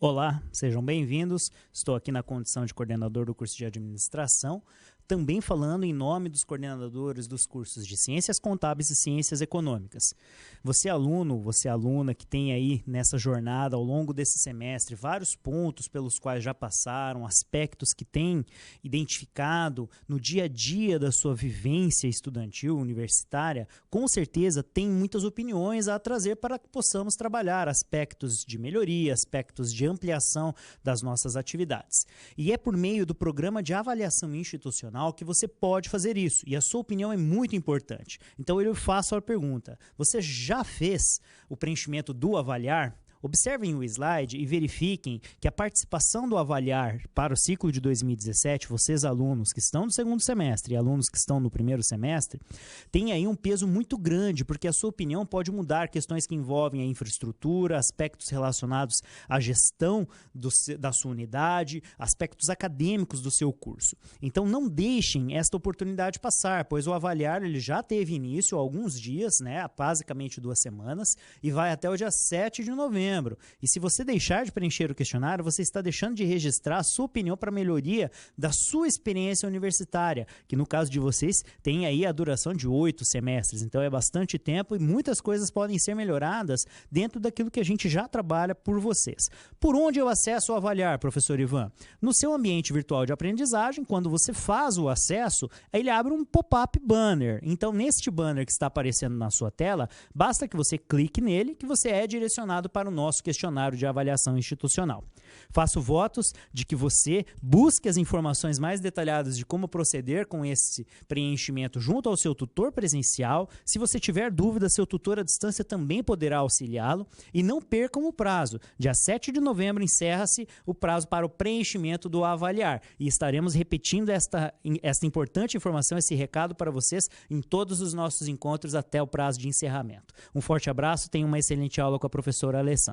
Olá, sejam bem-vindos. Estou aqui na condição de coordenador do curso de administração, também falando em nome dos coordenadores dos cursos de Ciências Contábeis e Ciências Econômicas. Você aluno, você aluna que tem aí nessa jornada ao longo desse semestre vários pontos pelos quais já passaram, aspectos que tem identificado no dia a dia da sua vivência estudantil, universitária, com certeza tem muitas opiniões a trazer para que possamos trabalhar aspectos de melhoria, aspectos de ampliação das nossas atividades. E é por meio do programa de avaliação institucional que você pode fazer isso, e a sua opinião é muito importante. Então eu faço a pergunta: você já fez o preenchimento do avaliar? Observem o slide e verifiquem que a participação do avaliar para o ciclo de 2017, vocês alunos que estão no segundo semestre e alunos que estão no primeiro semestre, tem aí um peso muito grande, porque a sua opinião pode mudar questões que envolvem a infraestrutura, aspectos relacionados à gestão da sua unidade, aspectos acadêmicos do seu curso. Então não deixem esta oportunidade passar, pois o avaliar ele já teve início há alguns dias, né, basicamente 2 semanas, e vai até o dia 7 de novembro. E se você deixar de preencher o questionário, você está deixando de registrar a sua opinião para a melhoria da sua experiência universitária, que no caso de vocês tem aí a duração de 8 semestres, então é bastante tempo e muitas coisas podem ser melhoradas dentro daquilo que a gente já trabalha por vocês. Por onde eu acesso o avaliar, professor Ivan? No seu ambiente virtual de aprendizagem, quando você faz o acesso, ele abre um pop-up banner. Então, neste banner que está aparecendo na sua tela, basta que você clique nele que você é direcionado para o nosso questionário de avaliação institucional. Faço votos de que você busque as informações mais detalhadas de como proceder com esse preenchimento junto ao seu tutor presencial. Se você tiver dúvida, seu tutor à distância também poderá auxiliá-lo. E não percam o prazo. Dia 7 de novembro encerra-se o prazo para o preenchimento do avaliar. E estaremos repetindo esta importante informação, esse recado para vocês em todos os nossos encontros até o prazo de encerramento. Um forte abraço, tenha uma excelente aula com a professora Alessandra.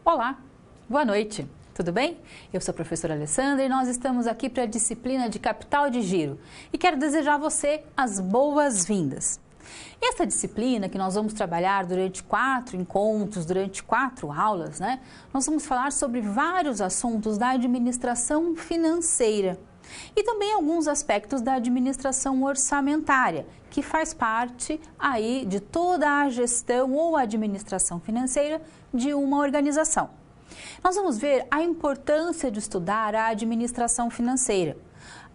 Olá, boa noite, tudo bem? Eu sou a professora Alessandra e nós estamos aqui para a disciplina de Capital de Giro e quero desejar a você as boas-vindas. Essa disciplina que nós vamos trabalhar durante 4 encontros, durante 4 aulas, né? Nós vamos falar sobre vários assuntos da administração financeira e também alguns aspectos da administração orçamentária, que faz parte aí de toda a gestão ou administração financeira de uma organização. Nós vamos ver a importância de estudar a administração financeira.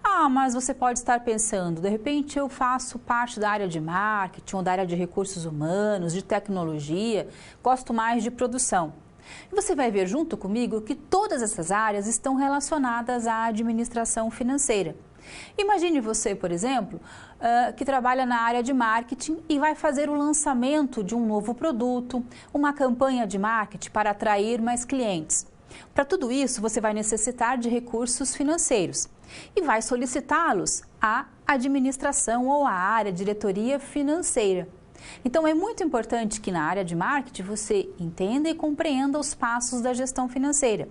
Ah, mas você pode estar pensando, de repente eu faço parte da área de marketing ou da área de recursos humanos, de tecnologia, gosto mais de produção. E você vai ver junto comigo que todas essas áreas estão relacionadas à administração financeira. Imagine você, por exemplo, que trabalha na área de marketing e vai fazer o lançamento de um novo produto, uma campanha de marketing para atrair mais clientes. Para tudo isso, você vai necessitar de recursos financeiros e vai solicitá-los à administração ou à área diretoria financeira. Então, é muito importante que na área de marketing você entenda e compreenda os passos da gestão financeira.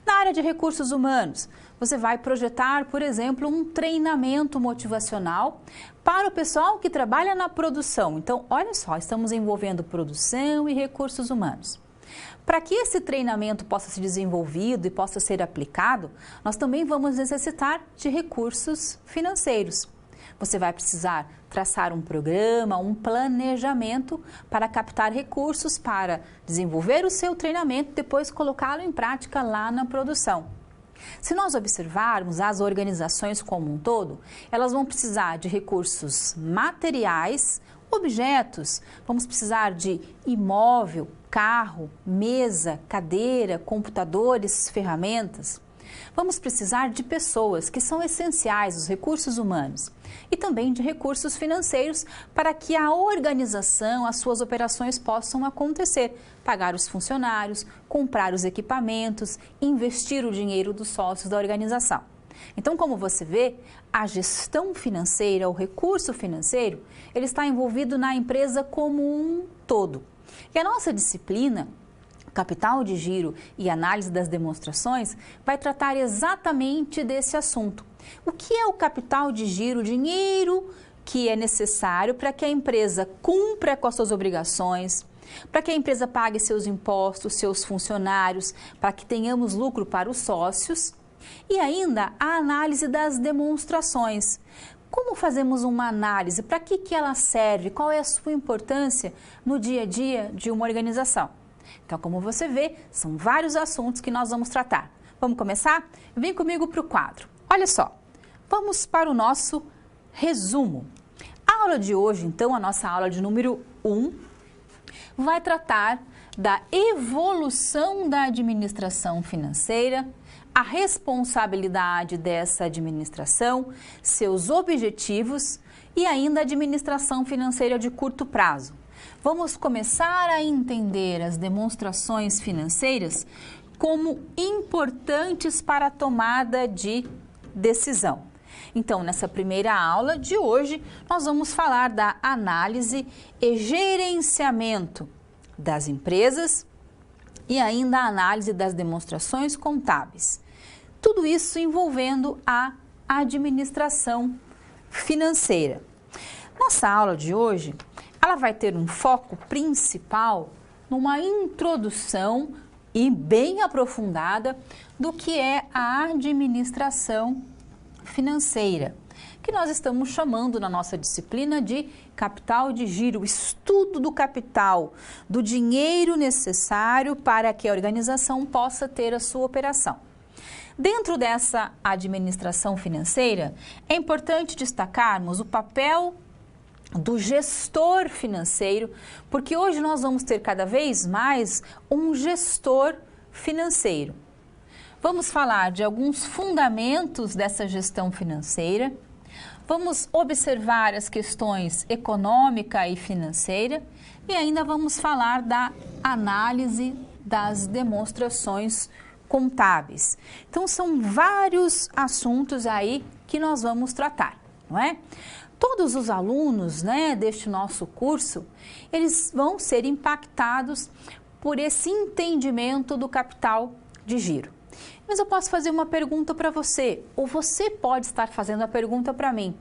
Na área de recursos humanos, você vai projetar, por exemplo, um treinamento motivacional para o pessoal que trabalha na produção. Então, olha só, estamos envolvendo produção e recursos humanos. Para que esse treinamento possa ser desenvolvido e possa ser aplicado, nós também vamos necessitar de recursos financeiros. Você vai precisar traçar um programa, um planejamento para captar recursos para desenvolver o seu treinamento e depois colocá-lo em prática lá na produção. Se nós observarmos as organizações como um todo, elas vão precisar de recursos materiais, objetos, vamos precisar de imóvel, carro, mesa, cadeira, computadores, ferramentas. Vamos precisar de pessoas, que são essenciais, os recursos humanos, e também de recursos financeiros para que a organização, as suas operações possam acontecer. Pagar os funcionários, comprar os equipamentos, investir o dinheiro dos sócios da organização. Então, como você vê, a gestão financeira, o recurso financeiro, ele está envolvido na empresa como um todo. E a nossa disciplina, Capital de Giro e Análise das Demonstrações, vai tratar exatamente desse assunto. O que é o capital de giro? O dinheiro que é necessário para que a empresa cumpra com as suas obrigações, para que a empresa pague seus impostos, seus funcionários, para que tenhamos lucro para os sócios. E ainda a análise das demonstrações. Como fazemos uma análise? Para que ela serve? Qual é a sua importância no dia a dia de uma organização? Então, como você vê, são vários assuntos que nós vamos tratar. Vamos começar? Vem comigo para o quadro. Olha só, vamos para o nosso resumo. A aula de hoje, então, a nossa aula de número 1, vai tratar da evolução da administração financeira, a responsabilidade dessa administração, seus objetivos e ainda a administração financeira de curto prazo. Vamos começar a entender as demonstrações financeiras como importantes para a tomada de decisão. Então, nessa primeira aula de hoje, nós vamos falar da análise e gerenciamento das empresas e ainda a análise das demonstrações contábeis. Tudo isso envolvendo a administração financeira. Nossa aula de hoje, ela vai ter um foco principal numa introdução e bem aprofundada do que é a administração financeira, que nós estamos chamando na nossa disciplina de capital de giro, o estudo do capital, do dinheiro necessário para que a organização possa ter a sua operação. Dentro dessa administração financeira, é importante destacarmos o papel do gestor financeiro, porque hoje nós vamos ter cada vez mais um gestor financeiro. Vamos falar de alguns fundamentos dessa gestão financeira, vamos observar as questões econômica e financeira e ainda vamos falar da análise das demonstrações contábeis. Então, são vários assuntos aí que nós vamos tratar, não é? Todos os alunos, deste nosso curso, eles vão ser impactados por esse entendimento do capital de giro. Mas eu posso fazer uma pergunta para você, ou você pode estar fazendo a pergunta para mim.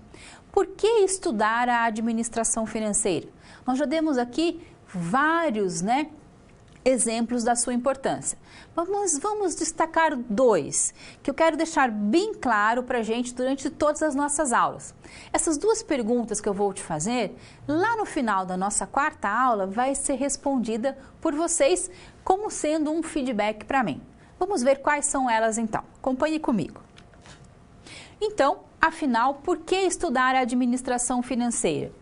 Por que estudar a administração financeira? Nós já demos aqui vários, exemplos da sua importância. Vamos destacar 2, que eu quero deixar bem claro para a gente durante todas as nossas aulas. Essas 2 perguntas que eu vou te fazer, lá no final da nossa 4ª aula, vai ser respondida por vocês como sendo um feedback para mim. Vamos ver quais são elas então. Acompanhe comigo. Então, afinal, por que estudar a administração financeira?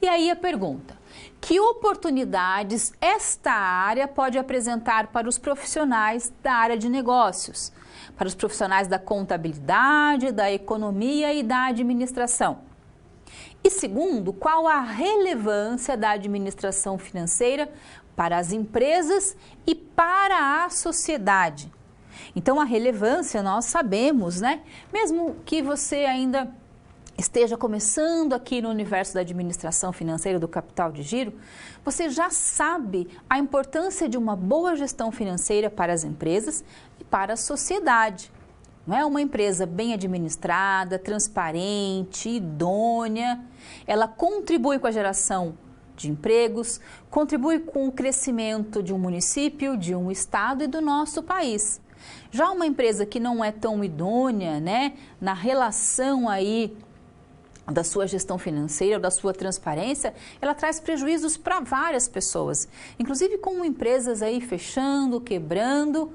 E aí a pergunta: que oportunidades esta área pode apresentar para os profissionais da área de negócios, para os profissionais da contabilidade, da economia e da administração? E segundo, qual a relevância da administração financeira para as empresas e para a sociedade? Então, a relevância nós sabemos, Mesmo que você ainda esteja começando aqui no universo da administração financeira do capital de giro, você já sabe a importância de uma boa gestão financeira para as empresas e para a sociedade. Não é uma empresa bem administrada, transparente, idônea, ela contribui com a geração de empregos, contribui com o crescimento de um município, de um estado e do nosso país. Já uma empresa que não é tão idônea, na relação aí da sua gestão financeira, da sua transparência, ela traz prejuízos para várias pessoas, inclusive com empresas aí fechando, quebrando,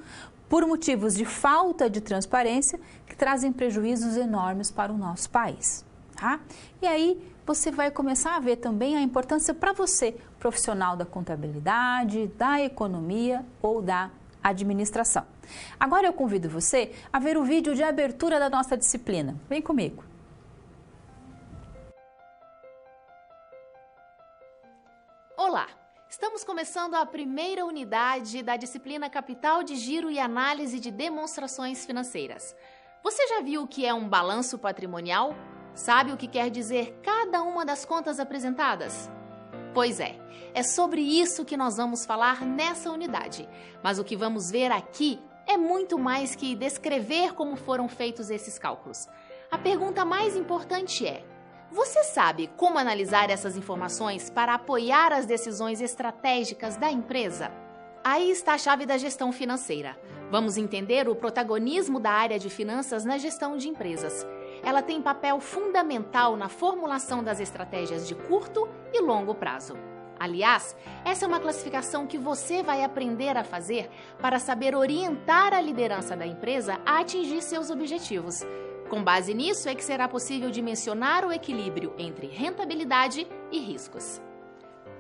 por motivos de falta de transparência, que trazem prejuízos enormes para o nosso país. Tá? E aí você vai começar a ver também a importância para você, profissional da contabilidade, da economia ou da administração. Agora eu convido você a ver o vídeo de abertura da nossa disciplina. Vem comigo. Olá! Estamos começando a primeira unidade da disciplina Capital de Giro e Análise de Demonstrações Financeiras. Você já viu o que é um balanço patrimonial? Sabe o que quer dizer cada uma das contas apresentadas? Pois é sobre isso que nós vamos falar nessa unidade. Mas o que vamos ver aqui é muito mais que descrever como foram feitos esses cálculos. A pergunta mais importante é: você sabe como analisar essas informações para apoiar as decisões estratégicas da empresa? Aí está a chave da gestão financeira. Vamos entender o protagonismo da área de finanças na gestão de empresas. Ela tem papel fundamental na formulação das estratégias de curto e longo prazo. Aliás, essa é uma classificação que você vai aprender a fazer para saber orientar a liderança da empresa a atingir seus objetivos. Com base nisso é que será possível dimensionar o equilíbrio entre rentabilidade e riscos.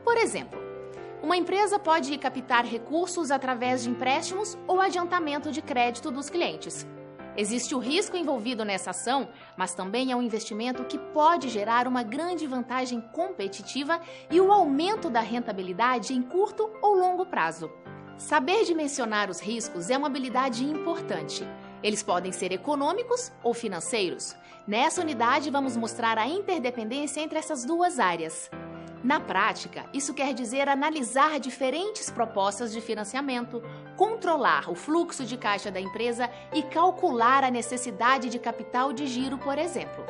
Por exemplo, uma empresa pode captar recursos através de empréstimos ou adiantamento de crédito dos clientes. Existe o risco envolvido nessa ação, mas também é um investimento que pode gerar uma grande vantagem competitiva e o aumento da rentabilidade em curto ou longo prazo. Saber dimensionar os riscos é uma habilidade importante. Eles podem ser econômicos ou financeiros. Nessa unidade, vamos mostrar a interdependência entre essas duas áreas. Na prática, isso quer dizer analisar diferentes propostas de financiamento, controlar o fluxo de caixa da empresa e calcular a necessidade de capital de giro, por exemplo.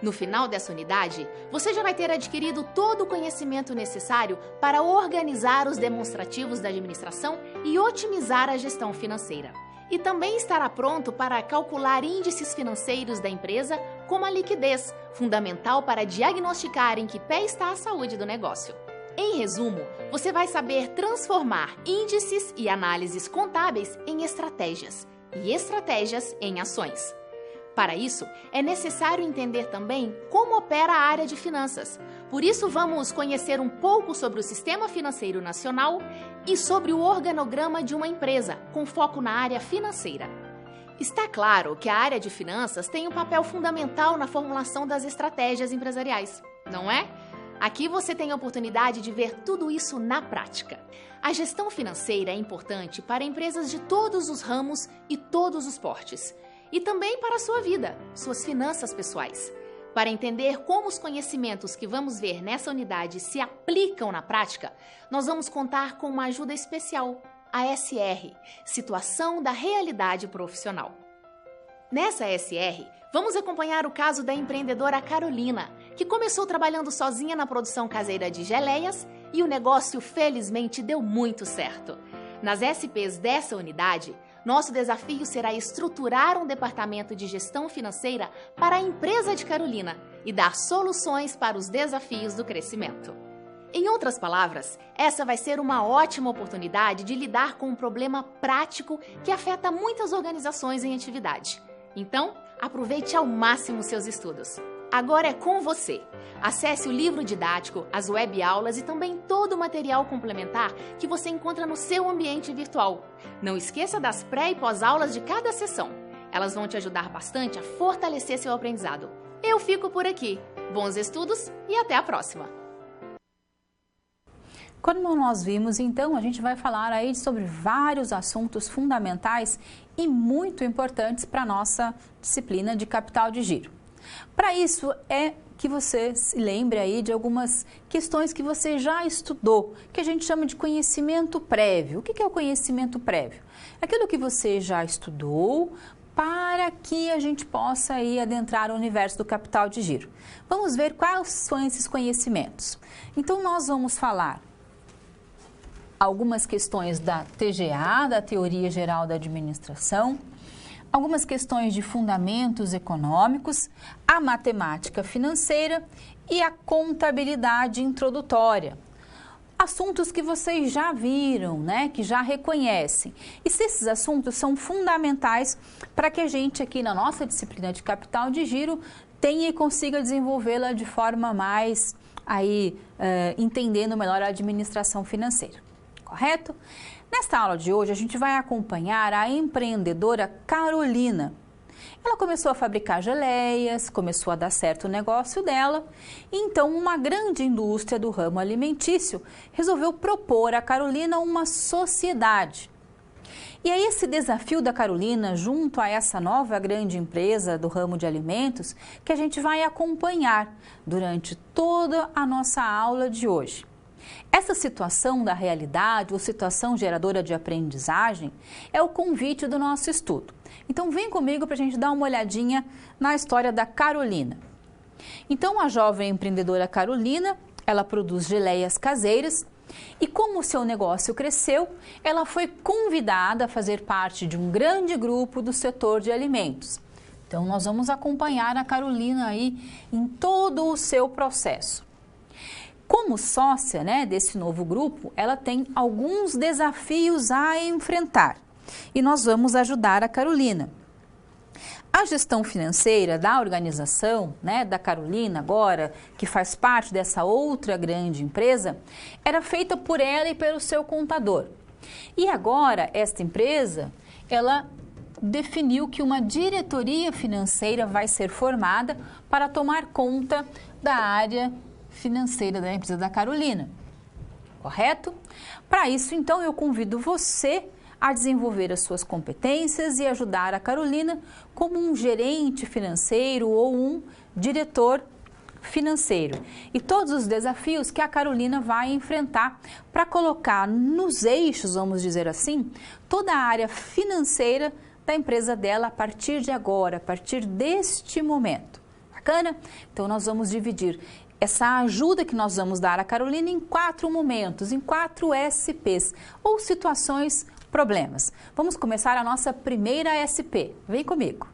No final dessa unidade, você já vai ter adquirido todo o conhecimento necessário para organizar os demonstrativos da administração e otimizar a gestão financeira. E também estará pronto para calcular índices financeiros da empresa, como a liquidez, fundamental para diagnosticar em que pé está a saúde do negócio. Em resumo, você vai saber transformar índices e análises contábeis em estratégias e estratégias em ações. Para isso, é necessário entender também como opera a área de finanças. Por isso, vamos conhecer um pouco sobre o Sistema Financeiro Nacional e sobre o organograma de uma empresa, com foco na área financeira. Está claro que a área de finanças tem um papel fundamental na formulação das estratégias empresariais, não é? Aqui você tem a oportunidade de ver tudo isso na prática. A gestão financeira é importante para empresas de todos os ramos e todos os portes. E também para a sua vida, suas finanças pessoais. Para entender como os conhecimentos que vamos ver nessa unidade se aplicam na prática, nós vamos contar com uma ajuda especial, a SR, Situação da Realidade Profissional. Nessa SR, vamos acompanhar o caso da empreendedora Carolina, que começou trabalhando sozinha na produção caseira de geleias e o negócio felizmente deu muito certo. Nas SPs dessa unidade, nosso desafio será estruturar um departamento de gestão financeira para a empresa de Carolina e dar soluções para os desafios do crescimento. Em outras palavras, essa vai ser uma ótima oportunidade de lidar com um problema prático que afeta muitas organizações em atividade. Então, aproveite ao máximo seus estudos. Agora é com você. Acesse o livro didático, as web-aulas e também todo o material complementar que você encontra no seu ambiente virtual. Não esqueça das pré- e pós-aulas de cada sessão. Elas vão te ajudar bastante a fortalecer seu aprendizado. Eu fico por aqui. Bons estudos e até a próxima! Como nós vimos, então, a gente vai falar aí sobre vários assuntos fundamentais e muito importantes para a nossa disciplina de capital de giro. Para isso é que você se lembre aí de algumas questões que você já estudou, que a gente chama de conhecimento prévio. O que é o conhecimento prévio? Aquilo que você já estudou para que a gente possa aí adentrar o universo do capital de giro. Vamos ver quais são esses conhecimentos. Então, nós vamos falar algumas questões da TGA, da Teoria Geral da Administração. algumas questões de fundamentos econômicos, a matemática financeira e a contabilidade introdutória. Assuntos que vocês já viram, né, que já reconhecem. E esses assuntos são fundamentais para que a gente aqui na nossa disciplina de capital de giro tenha e consiga desenvolvê-la de forma mais entendendo melhor a administração financeira, correto? Nesta aula de hoje a gente vai acompanhar a empreendedora Carolina. Ela começou a fabricar geleias, começou a dar certo o negócio dela, e então uma grande indústria do ramo alimentício resolveu propor a Carolina uma sociedade. E é esse desafio da Carolina, junto a essa nova grande empresa do ramo de alimentos, que a gente vai acompanhar durante toda a nossa aula de hoje. Essa situação da realidade, ou situação geradora de aprendizagem, é o convite do nosso estudo. Então vem comigo para a gente dar uma olhadinha na história da Carolina. Então a jovem empreendedora Carolina, ela produz geleias caseiras e como o seu negócio cresceu, ela foi convidada a fazer parte de um grande grupo do setor de alimentos. Então nós vamos acompanhar a Carolina aí em todo o seu processo. Como sócia, né, desse novo grupo, ela tem alguns desafios a enfrentar e nós vamos ajudar a Carolina. A gestão financeira da organização, né, da Carolina agora, que faz parte dessa outra grande empresa, era feita por ela e pelo seu contador. E agora, esta empresa, ela definiu que uma diretoria financeira vai ser formada para tomar conta da área financeira da empresa da Carolina, correto? Para isso, então, eu convido você a desenvolver as suas competências e ajudar a Carolina como um gerente financeiro ou um diretor financeiro. E todos os desafios que a Carolina vai enfrentar para colocar nos eixos, vamos dizer assim, toda a área financeira da empresa dela a partir de agora, a partir deste momento. Bacana? Então, nós vamos dividir essa ajuda que nós vamos dar à Carolina em 4 momentos, em 4 SPs, ou situações, problemas. Vamos começar a nossa primeira SP. Vem comigo.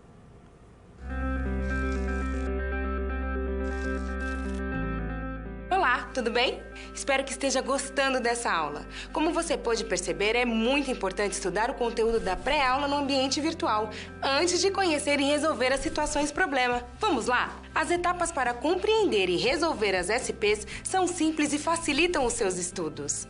Olá, tudo bem? Espero que esteja gostando dessa aula. Como você pôde perceber, é muito importante estudar o conteúdo da pré-aula no ambiente virtual, antes de conhecer e resolver as situações problema. Vamos lá? As etapas para compreender e resolver as SPs são simples e facilitam os seus estudos.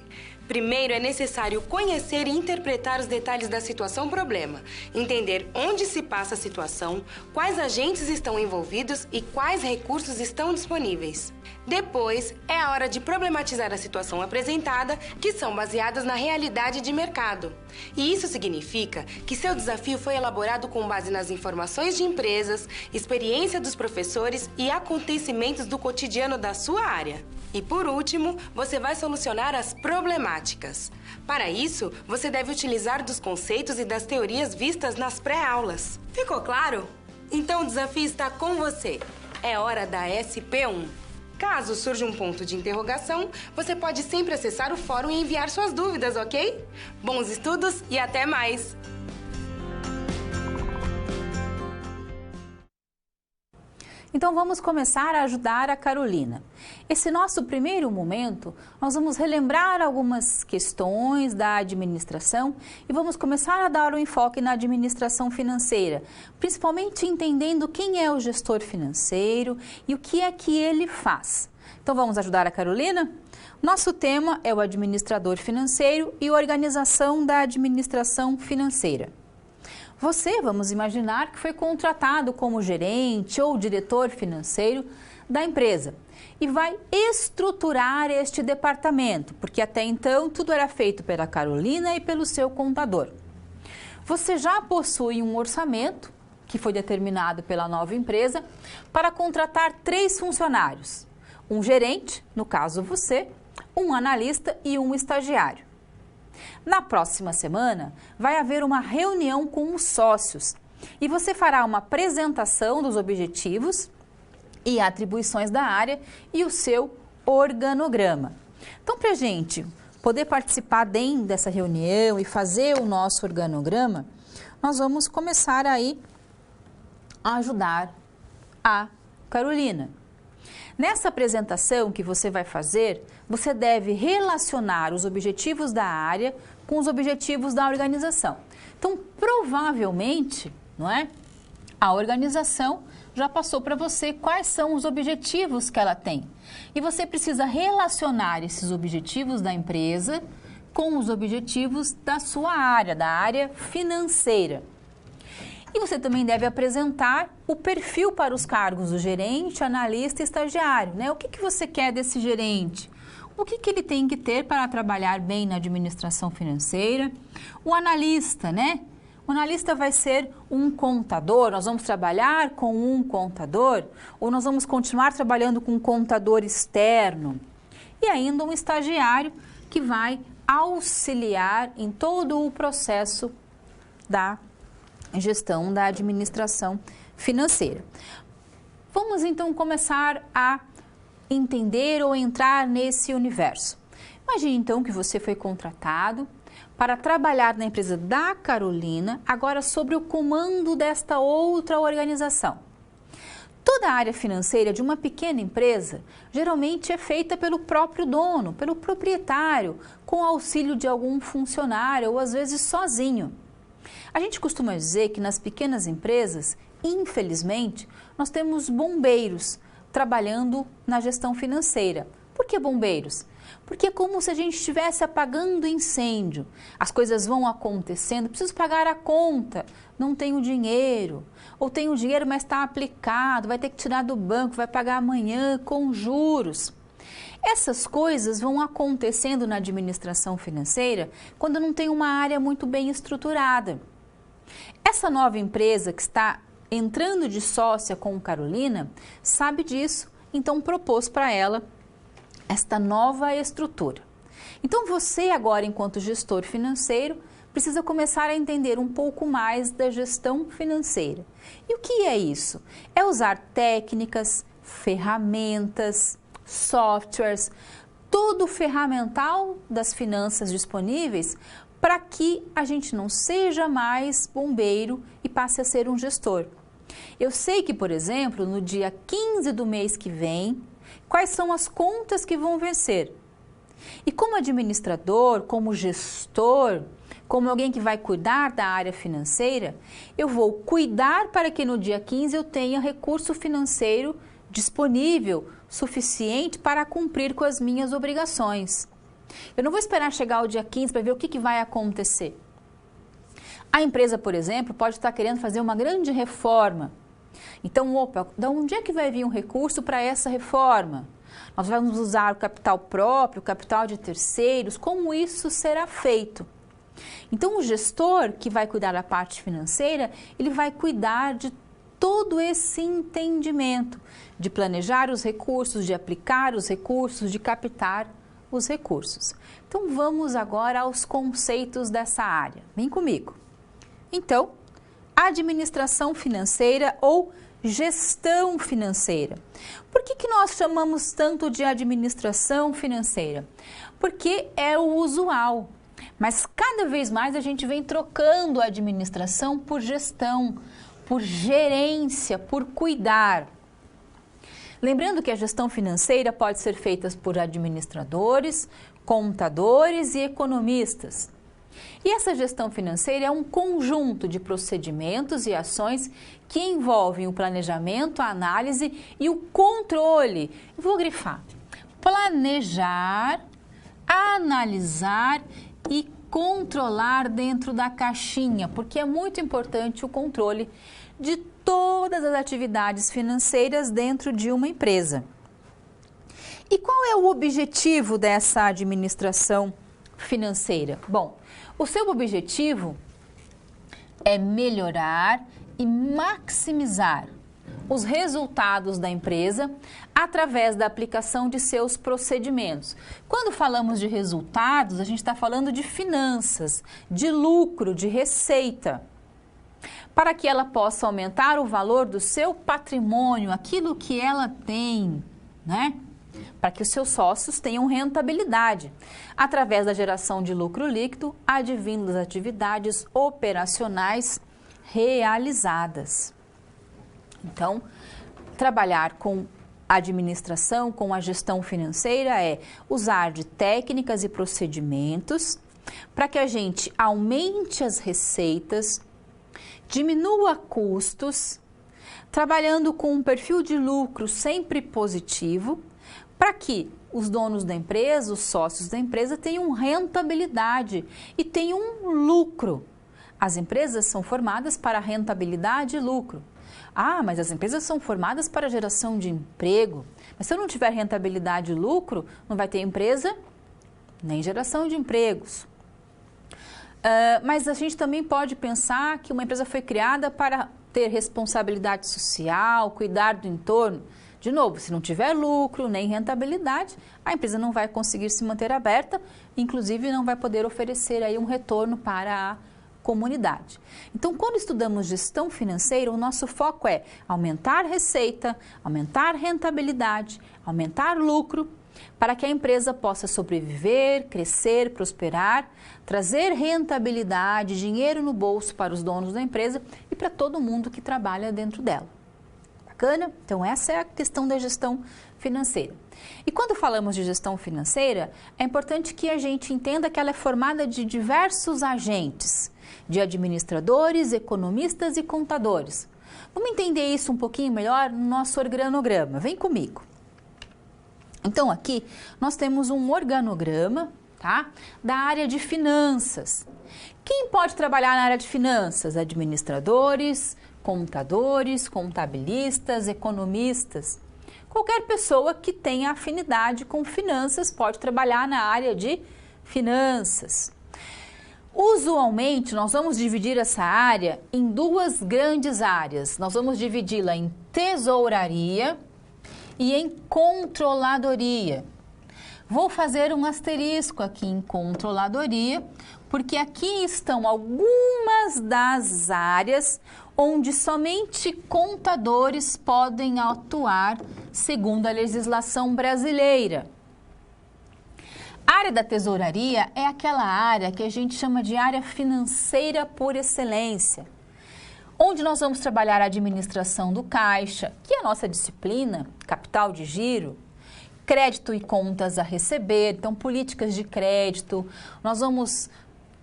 Primeiro, é necessário conhecer e interpretar os detalhes da situação-problema, entender onde se passa a situação, quais agentes estão envolvidos e quais recursos estão disponíveis. Depois, é a hora de problematizar a situação apresentada, que são baseadas na realidade de mercado. E isso significa que seu desafio foi elaborado com base nas informações de empresas, experiência dos professores e acontecimentos do cotidiano da sua área. E por último, você vai solucionar as problemáticas. Para isso, você deve utilizar dos conceitos e das teorias vistas nas pré-aulas. Ficou claro? Então o desafio está com você. É hora da SP1. Caso surja um ponto de interrogação, você pode sempre acessar o fórum e enviar suas dúvidas, ok? Bons estudos e até mais! Então vamos começar a ajudar a Carolina. Esse nosso primeiro momento, nós vamos relembrar algumas questões da administração e vamos começar a dar um enfoque na administração financeira, principalmente entendendo quem é o gestor financeiro e o que é que ele faz. Então vamos ajudar a Carolina? Nosso tema é o administrador financeiro e organização da administração financeira. Você, vamos imaginar, que foi contratado como gerente ou diretor financeiro da empresa e vai estruturar este departamento, porque até então tudo era feito pela Carolina e pelo seu contador. Você já possui um orçamento, que foi determinado pela nova empresa, para contratar 3 funcionários, um gerente, no caso você, um analista e um estagiário. Na próxima semana, vai haver uma reunião com os sócios e você fará uma apresentação dos objetivos e atribuições da área e o seu organograma. Então, para a gente poder participar dentro dessa reunião e fazer o nosso organograma, nós vamos começar aí a ajudar a Carolina. Nessa apresentação que você vai fazer, você deve relacionar os objetivos da área com os objetivos da organização. Então, provavelmente, não é? A organização já passou para você quais são os objetivos que ela tem. E você precisa relacionar esses objetivos da empresa com os objetivos da sua área, da área financeira. E você também deve apresentar o perfil para os cargos do gerente, analista e estagiário, né? O que você quer desse gerente? O que ele tem que ter para trabalhar bem na administração financeira? O analista, né? O analista vai ser um contador, nós vamos trabalhar com um contador ou nós vamos continuar trabalhando com um contador externo? E ainda um estagiário que vai auxiliar em todo o processo da gestão da administração financeira. Vamos então começar a entender ou entrar nesse universo. Imagine então que você foi contratado para trabalhar na empresa da Carolina, agora sobre o comando desta outra organização. Toda a área financeira de uma pequena empresa geralmente é feita pelo próprio dono, pelo proprietário, com auxílio de algum funcionário ou às vezes sozinho. A gente costuma dizer que nas pequenas empresas, infelizmente, nós temos bombeiros trabalhando na gestão financeira. Por que bombeiros? Porque é como se a gente estivesse apagando incêndio. As coisas vão acontecendo, preciso pagar a conta, não tenho dinheiro. Ou tenho dinheiro, mas está aplicado, vai ter que tirar do banco, vai pagar amanhã com juros. Essas coisas vão acontecendo na administração financeira quando não tem uma área muito bem estruturada. Essa nova empresa que está entrando de sócia com Carolina sabe disso, então propôs para ela esta nova estrutura. Então você agora, enquanto gestor financeiro, precisa começar a entender um pouco mais da gestão financeira. E o que é isso? É usar técnicas, ferramentas, softwares, todo o ferramental das finanças disponíveis para que a gente não seja mais bombeiro e passe a ser um gestor. Eu sei que, por exemplo, no dia 15 do mês que vem, quais são as contas que vão vencer. E como administrador, como gestor, como alguém que vai cuidar da área financeira, eu vou cuidar para que no dia 15 eu tenha recurso financeiro disponível, suficiente para cumprir com as minhas obrigações. Eu não vou esperar chegar o dia 15 para ver o que vai acontecer. A empresa, por exemplo, pode estar querendo fazer uma grande reforma. Então, de onde é que vai vir um recurso para essa reforma? Nós vamos usar o capital próprio, o capital de terceiros, como isso será feito? Então, o gestor que vai cuidar da parte financeira, ele vai cuidar de todo esse entendimento, de planejar os recursos, de aplicar os recursos, de captar os recursos. Então, vamos agora aos conceitos dessa área. Vem comigo. Então, administração financeira ou gestão financeira. Por que nós chamamos tanto de administração financeira? Porque é o usual, mas cada vez mais a gente vem trocando a administração por gestão, por gerência, por cuidar. Lembrando que a gestão financeira pode ser feita por administradores, contadores e economistas. E essa gestão financeira é um conjunto de procedimentos e ações que envolvem o planejamento, a análise e o controle. Vou grifar. Planejar, analisar e controlar dentro da caixinha, porque é muito importante o controle de todas as atividades financeiras dentro de uma empresa. E qual é o objetivo dessa administração financeira? Bom, o seu objetivo é melhorar e maximizar os resultados da empresa através da aplicação de seus procedimentos. Quando falamos de resultados, a gente está falando de finanças, de lucro, de receita, para que ela possa aumentar o valor do seu patrimônio, aquilo que ela tem, né? para que os seus sócios tenham rentabilidade, através da geração de lucro líquido advindo das atividades operacionais realizadas. Então, trabalhar com a administração, com a gestão financeira é usar de técnicas e procedimentos para que a gente aumente as receitas, diminua custos, trabalhando com um perfil de lucro sempre positivo, para que os donos da empresa, os sócios da empresa tenham rentabilidade e tenham lucro. As empresas são formadas para rentabilidade e lucro. Ah, mas as empresas são formadas para geração de emprego. Mas se eu não tiver rentabilidade e lucro, não vai ter empresa nem geração de empregos. Mas a gente também pode pensar que uma empresa foi criada para ter responsabilidade social, cuidar do entorno. De novo, se não tiver lucro nem rentabilidade, a empresa não vai conseguir se manter aberta, inclusive não vai poder oferecer aí um retorno para a comunidade. Então, quando estudamos gestão financeira, o nosso foco é aumentar receita, aumentar rentabilidade, aumentar lucro, para que a empresa possa sobreviver, crescer, prosperar, trazer rentabilidade, dinheiro no bolso para os donos da empresa e para todo mundo que trabalha dentro dela. Bacana? Então, essa é a questão da gestão financeira. E quando falamos de gestão financeira, é importante que a gente entenda que ela é formada de diversos agentes, de administradores, economistas e contadores. Vamos entender isso um pouquinho melhor no nosso organograma. Vem comigo. Então, aqui nós temos um organograma, tá? Da área de finanças. Quem pode trabalhar na área de finanças? Administradores, contadores, contabilistas, economistas. Qualquer pessoa que tenha afinidade com finanças pode trabalhar na área de finanças. Usualmente, nós vamos dividir essa área em duas grandes áreas. Nós vamos dividi-la em tesouraria e em controladoria. Vou fazer um asterisco aqui em controladoria, porque aqui estão algumas das áreas onde somente contadores podem atuar segundo a legislação brasileira. A área da tesouraria é aquela área que a gente chama de área financeira por excelência, onde nós vamos trabalhar a administração do caixa, que é a nossa disciplina, capital de giro, crédito e contas a receber, então políticas de crédito. Nós vamos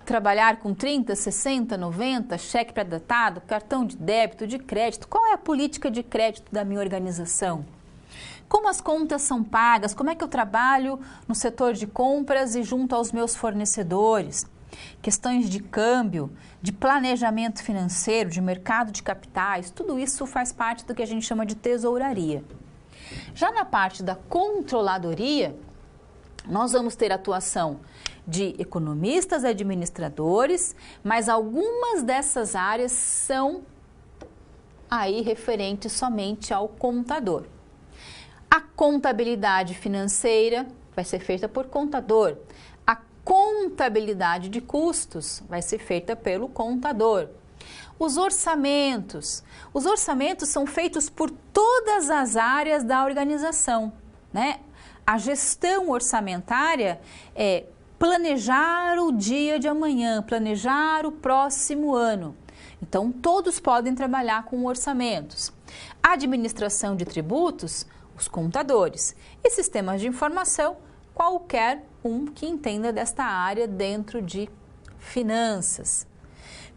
trabalhar com 30, 60, 90, cheque pré-datado, cartão de débito, de crédito. Qual é a política de crédito da minha organização? Como as contas são pagas? Como é que eu trabalho no setor de compras e junto aos meus fornecedores? Questões de câmbio, de planejamento financeiro, de mercado de capitais, tudo isso faz parte do que a gente chama de tesouraria. Já na parte da controladoria, nós vamos ter atuação de economistas, administradores, mas algumas dessas áreas são aí referentes somente ao contador. A contabilidade financeira vai ser feita por contador. A contabilidade de custos vai ser feita pelo contador. Os orçamentos são feitos por todas as áreas da organização, né? A gestão orçamentária é planejar o dia de amanhã, planejar o próximo ano. Então, todos podem trabalhar com orçamentos. A administração de tributos, os contadores. E sistemas de informação, qualquer um que entenda desta área dentro de finanças.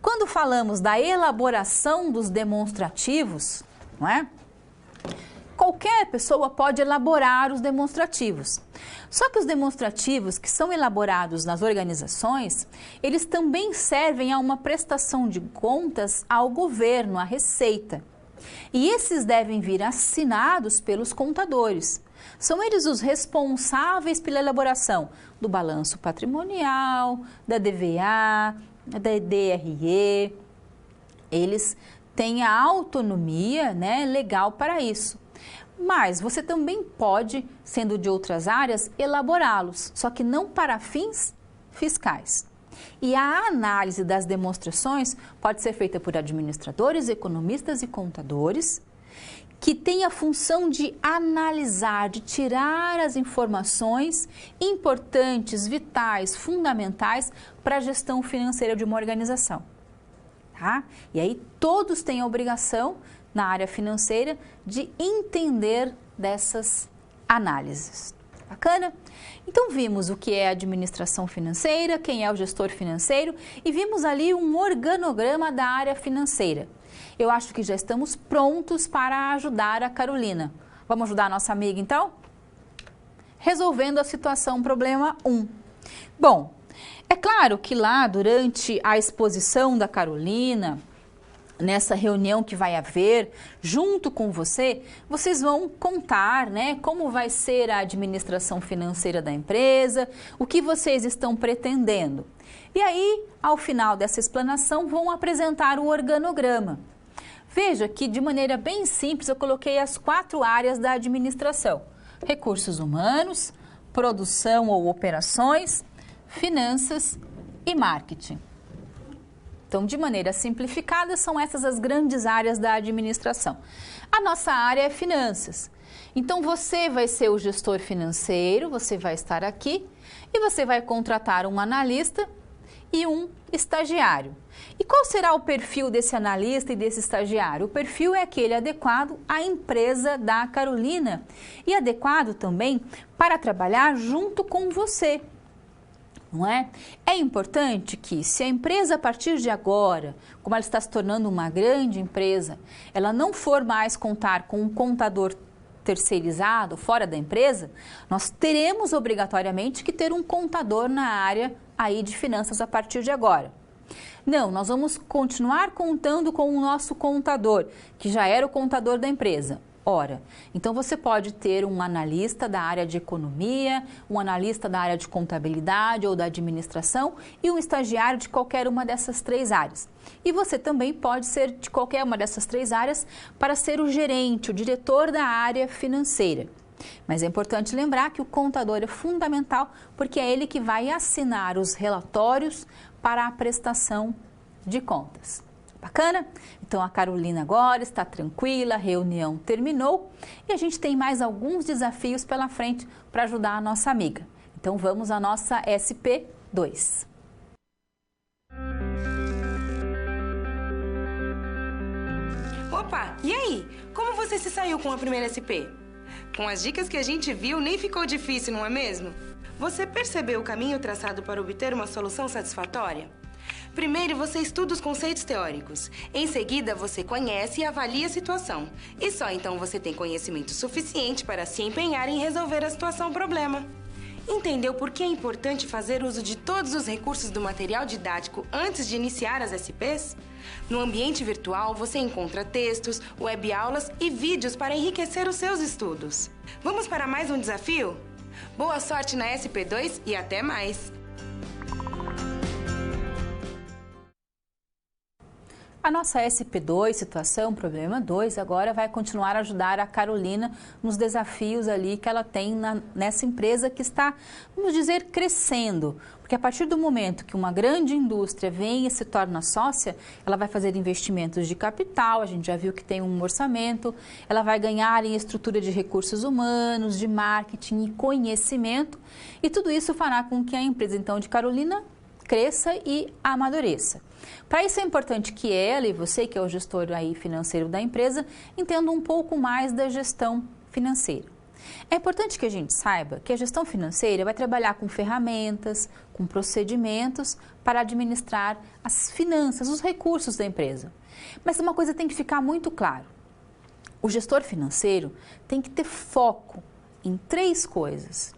Quando falamos da elaboração dos demonstrativos, não é? Qualquer pessoa pode elaborar os demonstrativos. Só que os demonstrativos que são elaborados nas organizações, eles também servem a uma prestação de contas ao governo, à Receita. E esses devem vir assinados pelos contadores. São eles os responsáveis pela elaboração do balanço patrimonial, da DVA, da DRE. Eles têm a autonomia, né, legal para isso. Mas você também pode, sendo de outras áreas, elaborá-los, só que não para fins fiscais. E a análise das demonstrações pode ser feita por administradores, economistas e contadores, que tem a função de analisar, de tirar as informações importantes, vitais, fundamentais para a gestão financeira de uma organização. Tá? E aí todos têm a obrigação, na área financeira, de entender dessas análises. Bacana? Então vimos o que é a administração financeira, quem é o gestor financeiro e vimos ali um organograma da área financeira. Eu acho que já estamos prontos para ajudar a Carolina. Vamos ajudar a nossa amiga então? Resolvendo a situação problema 1. Bom, é claro que lá durante a exposição da Carolina, nessa reunião que vai haver junto com você, vocês vão contar, né, como vai ser a administração financeira da empresa, o que vocês estão pretendendo. E aí, ao final dessa explanação, vão apresentar o organograma. Veja que de maneira bem simples eu coloquei as 4 áreas da administração: recursos humanos, produção ou operações, finanças e marketing. Então, de maneira simplificada, são essas as grandes áreas da administração. A nossa área é finanças. Então, você vai ser o gestor financeiro, você vai estar aqui e você vai contratar um analista e um estagiário. E qual será o perfil desse analista e desse estagiário? O perfil é aquele adequado à empresa da Carolina e adequado também para trabalhar junto com você. Não é? É importante que, se a empresa a partir de agora, como ela está se tornando uma grande empresa, ela não for mais contar com um contador terceirizado fora da empresa, nós teremos obrigatoriamente que ter um contador na área aí de finanças a partir de agora. Não, nós vamos continuar contando com o nosso contador, que já era o contador da empresa. Ora, então você pode ter um analista da área de economia, um analista da área de contabilidade ou da administração e um estagiário de qualquer uma dessas 3 áreas. E você também pode ser de qualquer uma dessas 3 áreas para ser o gerente, o diretor da área financeira. Mas é importante lembrar que o contador é fundamental porque é ele que vai assinar os relatórios para a prestação de contas. Bacana? Então a Carolina agora está tranquila, a reunião terminou e a gente tem mais alguns desafios pela frente para ajudar a nossa amiga. Então vamos à nossa SP2. Opa, e aí? Como você se saiu com a primeira SP? Com as dicas que a gente viu, nem ficou difícil, não é mesmo? Você percebeu o caminho traçado para obter uma solução satisfatória? Primeiro, você estuda os conceitos teóricos. Em seguida, você conhece e avalia a situação. E só então você tem conhecimento suficiente para se empenhar em resolver a situação-problema. Entendeu por que é importante fazer uso de todos os recursos do material didático antes de iniciar as SPs? No ambiente virtual, você encontra textos, web-aulas e vídeos para enriquecer os seus estudos. Vamos para mais um desafio? Boa sorte na SP2 e até mais! A nossa SP2, situação, problema 2, agora vai continuar a ajudar a Carolina nos desafios ali que ela tem nessa empresa que está, vamos dizer, crescendo. Porque a partir do momento que uma grande indústria vem e se torna sócia, ela vai fazer investimentos de capital, a gente já viu que tem um orçamento, ela vai ganhar em estrutura de recursos humanos, de marketing e conhecimento, e tudo isso fará com que a empresa, então, de Carolina cresça e amadureça. Para isso é importante que ela e você, que é o gestor aí financeiro da empresa, entendam um pouco mais da gestão financeira. É importante que a gente saiba que a gestão financeira vai trabalhar com ferramentas, com procedimentos para administrar as finanças, os recursos da empresa. Mas uma coisa tem que ficar muito claro. O gestor financeiro tem que ter foco em 3 coisas.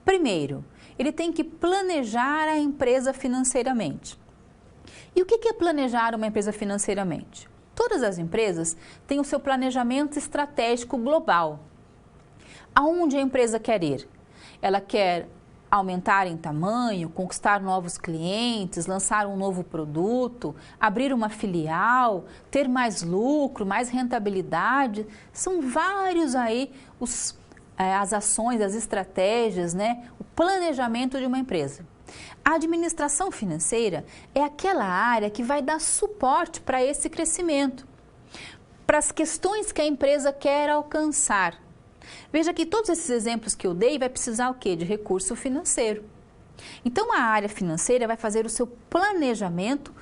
Primeiro, ele tem que planejar a empresa financeiramente. E o que é planejar uma empresa financeiramente? Todas as empresas têm o seu planejamento estratégico global. Aonde a empresa quer ir? Ela quer aumentar em tamanho, conquistar novos clientes, lançar um novo produto, abrir uma filial, ter mais lucro, mais rentabilidade. São vários aí as ações, as estratégias, né? O planejamento de uma empresa. A administração financeira é aquela área que vai dar suporte para esse crescimento. para as questões que a empresa quer alcançar. Veja que todos esses exemplos que eu dei vai precisar o quê? De recurso financeiro. Então, a área financeira vai fazer o seu planejamento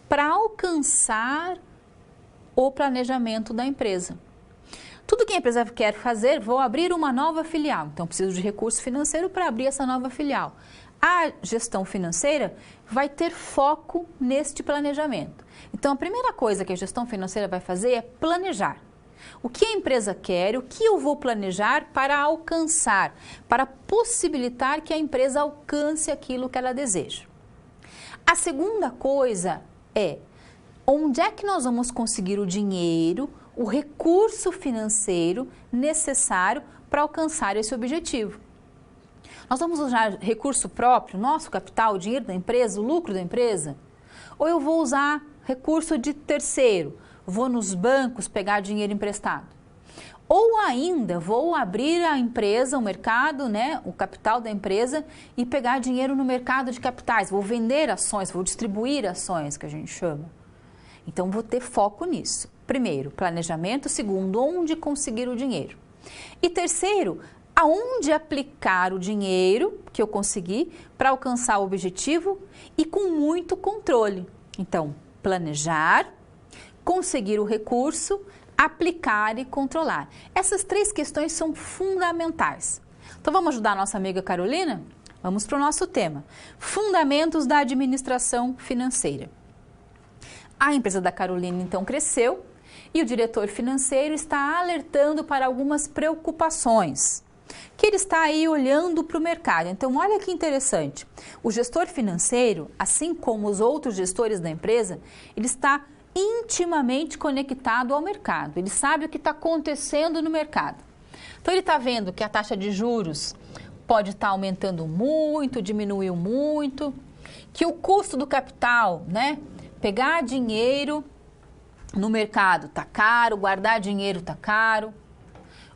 para alcançar o planejamento da empresa. Tudo que a empresa quer fazer, vou abrir uma nova filial. Então, preciso de recurso financeiro para abrir essa nova filial. A gestão financeira vai ter foco neste planejamento. Então, a primeira coisa que a gestão financeira vai fazer é planejar. O que a empresa quer, o que eu vou planejar para alcançar, para possibilitar que a empresa alcance aquilo que ela deseja. A segunda coisa é onde é que nós vamos conseguir o dinheiro, o recurso financeiro necessário para alcançar esse objetivo. Nós vamos usar recurso próprio, nosso capital, o dinheiro da empresa, o lucro da empresa? Ou eu vou usar recurso de terceiro, vou nos bancos pegar dinheiro emprestado? Ou ainda vou abrir a empresa, o mercado, né, o capital da empresa e pegar dinheiro no mercado de capitais, vou vender ações, vou distribuir ações, que a gente chama. Então, vou ter foco nisso. Primeiro, planejamento. Segundo, onde conseguir o dinheiro. E terceiro, aonde aplicar o dinheiro que eu consegui para alcançar o objetivo e com muito controle. Então, planejar, conseguir o recurso, aplicar e controlar. Essas três questões são fundamentais. Então, vamos ajudar a nossa amiga Carolina? Vamos para o nosso tema. Fundamentos da administração financeira. A empresa da Carolina, então, cresceu e o diretor financeiro está alertando para algumas preocupações, que ele está aí olhando para o mercado. Então, olha que interessante. O gestor financeiro, assim como os outros gestores da empresa, ele está intimamente conectado ao mercado. Ele sabe o que está acontecendo no mercado. Então, ele está vendo que a taxa de juros pode estar aumentando muito, diminuiu muito, que o custo do capital, né? Pegar dinheiro no mercado está caro, guardar dinheiro está caro,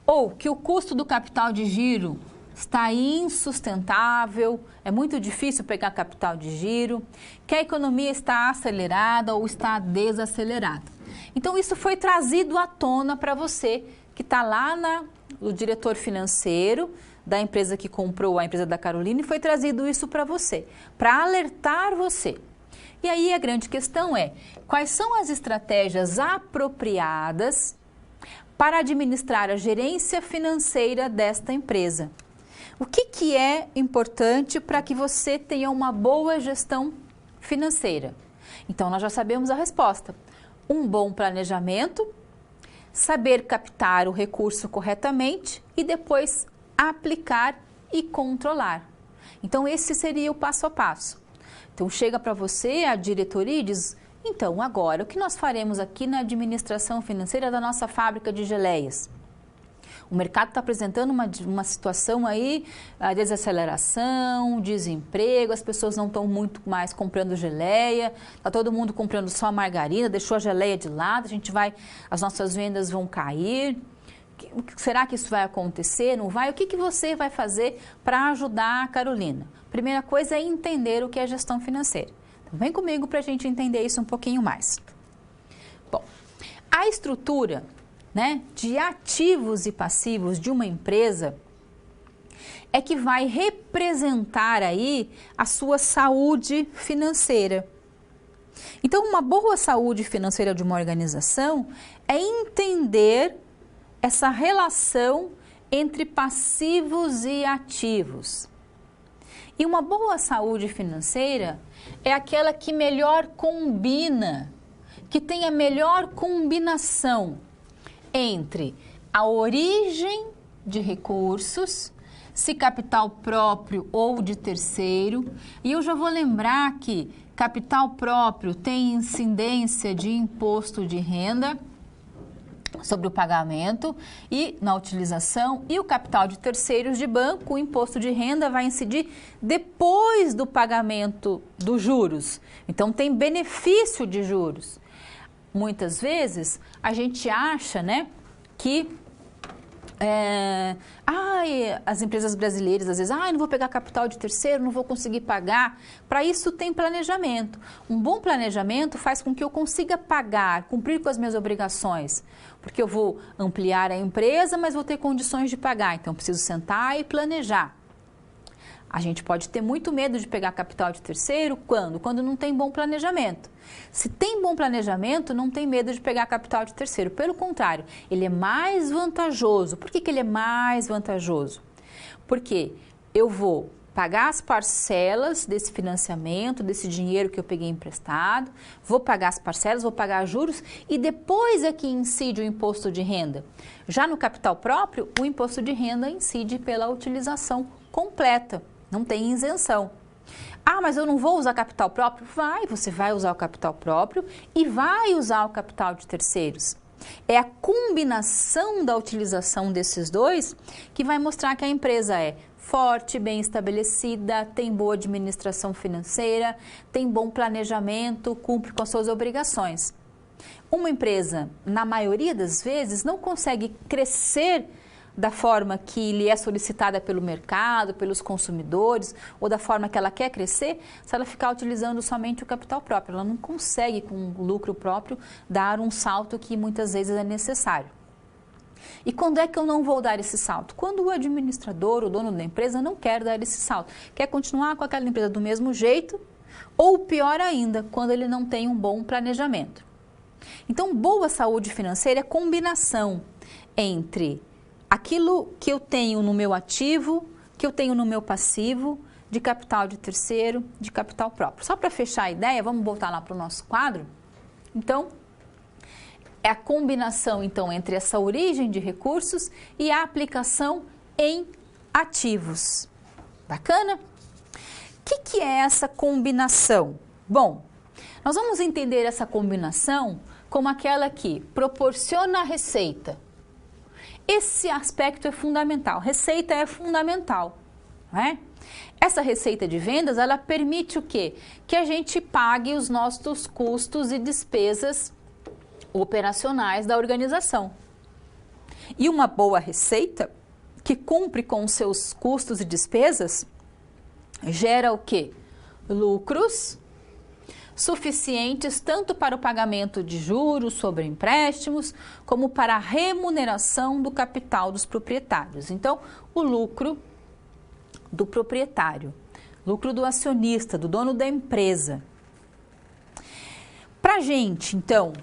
ou que o custo do capital de giro está insustentável, é muito difícil pegar capital de giro, que a economia está acelerada ou está desacelerada. Então, isso foi trazido à tona para você que está lá no diretor financeiro da empresa que comprou a empresa da Carolina, e foi trazido isso para você, para alertar você. E aí a grande questão é, quais são as estratégias apropriadas para administrar a gerência financeira desta empresa? O que é importante para que você tenha uma boa gestão financeira? Então, nós já sabemos a resposta. Um bom planejamento, saber captar o recurso corretamente e depois aplicar e controlar. Então, esse seria o passo a passo. Então, chega para você a diretoria e diz, então, agora, o que nós faremos aqui na administração financeira da nossa fábrica de geleias? O mercado está apresentando uma situação aí, a desaceleração, desemprego, as pessoas não estão muito mais comprando geleia, está todo mundo comprando só margarina, deixou a geleia de lado, as nossas vendas vão cair. Será que isso vai acontecer? Não vai? O que você vai fazer para ajudar a Carolina? Primeira coisa é entender o que é gestão financeira. Então, vem comigo para a gente entender isso um pouquinho mais. Bom, a estrutura, né, de ativos e passivos de uma empresa é que vai representar aí a sua saúde financeira. Então, uma boa saúde financeira de uma organização é entender essa relação entre passivos e ativos. E uma boa saúde financeira é aquela que melhor combina, que tem a melhor combinação entre a origem de recursos, se capital próprio ou de terceiro. E eu já vou lembrar que capital próprio tem incidência de imposto de renda sobre o pagamento e na utilização, e o capital de terceiros de banco, o imposto de renda vai incidir depois do pagamento dos juros. Então, tem benefício de juros. Muitas vezes, a gente acha, né, que as empresas brasileiras, às vezes, não vou pegar capital de terceiro, não vou conseguir pagar. Para isso tem planejamento. Um bom planejamento faz com que eu consiga pagar, cumprir com as minhas obrigações. Porque eu vou ampliar a empresa, mas vou ter condições de pagar. Então, preciso sentar e planejar. A gente pode ter muito medo de pegar capital de terceiro, quando? Quando não tem bom planejamento. Se tem bom planejamento, não tem medo de pegar capital de terceiro. Pelo contrário, ele é mais vantajoso. Por que ele é mais vantajoso? Porque eu vou pagar as parcelas desse financiamento, desse dinheiro que eu peguei emprestado, vou pagar as parcelas, vou pagar juros e depois é que incide o imposto de renda. Já no capital próprio, o imposto de renda incide pela utilização completa. Não tem isenção. Mas eu não vou usar capital próprio? Você vai usar o capital próprio e vai usar o capital de terceiros. É a combinação da utilização desses dois que vai mostrar que a empresa é forte, bem estabelecida, tem boa administração financeira, tem bom planejamento, cumpre com as suas obrigações. Uma empresa, na maioria das vezes, não consegue crescer da forma que lhe é solicitada pelo mercado, pelos consumidores, ou da forma que ela quer crescer, se ela ficar utilizando somente o capital próprio. Ela não consegue, com o lucro próprio, dar um salto que muitas vezes é necessário. E quando é que eu não vou dar esse salto? Quando o administrador, o dono da empresa, não quer dar esse salto. Quer continuar com aquela empresa do mesmo jeito, ou pior ainda, quando ele não tem um bom planejamento. Então, boa saúde financeira é combinação entre aquilo que eu tenho no meu ativo, que eu tenho no meu passivo, de capital de terceiro, de capital próprio. Só para fechar a ideia, vamos voltar lá para o nosso quadro. Então, é a combinação então entre essa origem de recursos e a aplicação em ativos. Bacana? O que é essa combinação? Bom, nós vamos entender essa combinação como aquela que proporciona a receita. Esse aspecto é fundamental, receita é fundamental, né? Essa receita de vendas, ela permite o quê? Que a gente pague os nossos custos e despesas operacionais da organização. E uma boa receita, que cumpre com os seus custos e despesas, gera o quê? Lucros suficientes tanto para o pagamento de juros sobre empréstimos, como para a remuneração do capital dos proprietários. Então, o lucro do proprietário, lucro do acionista, do dono da empresa. Para a gente, então,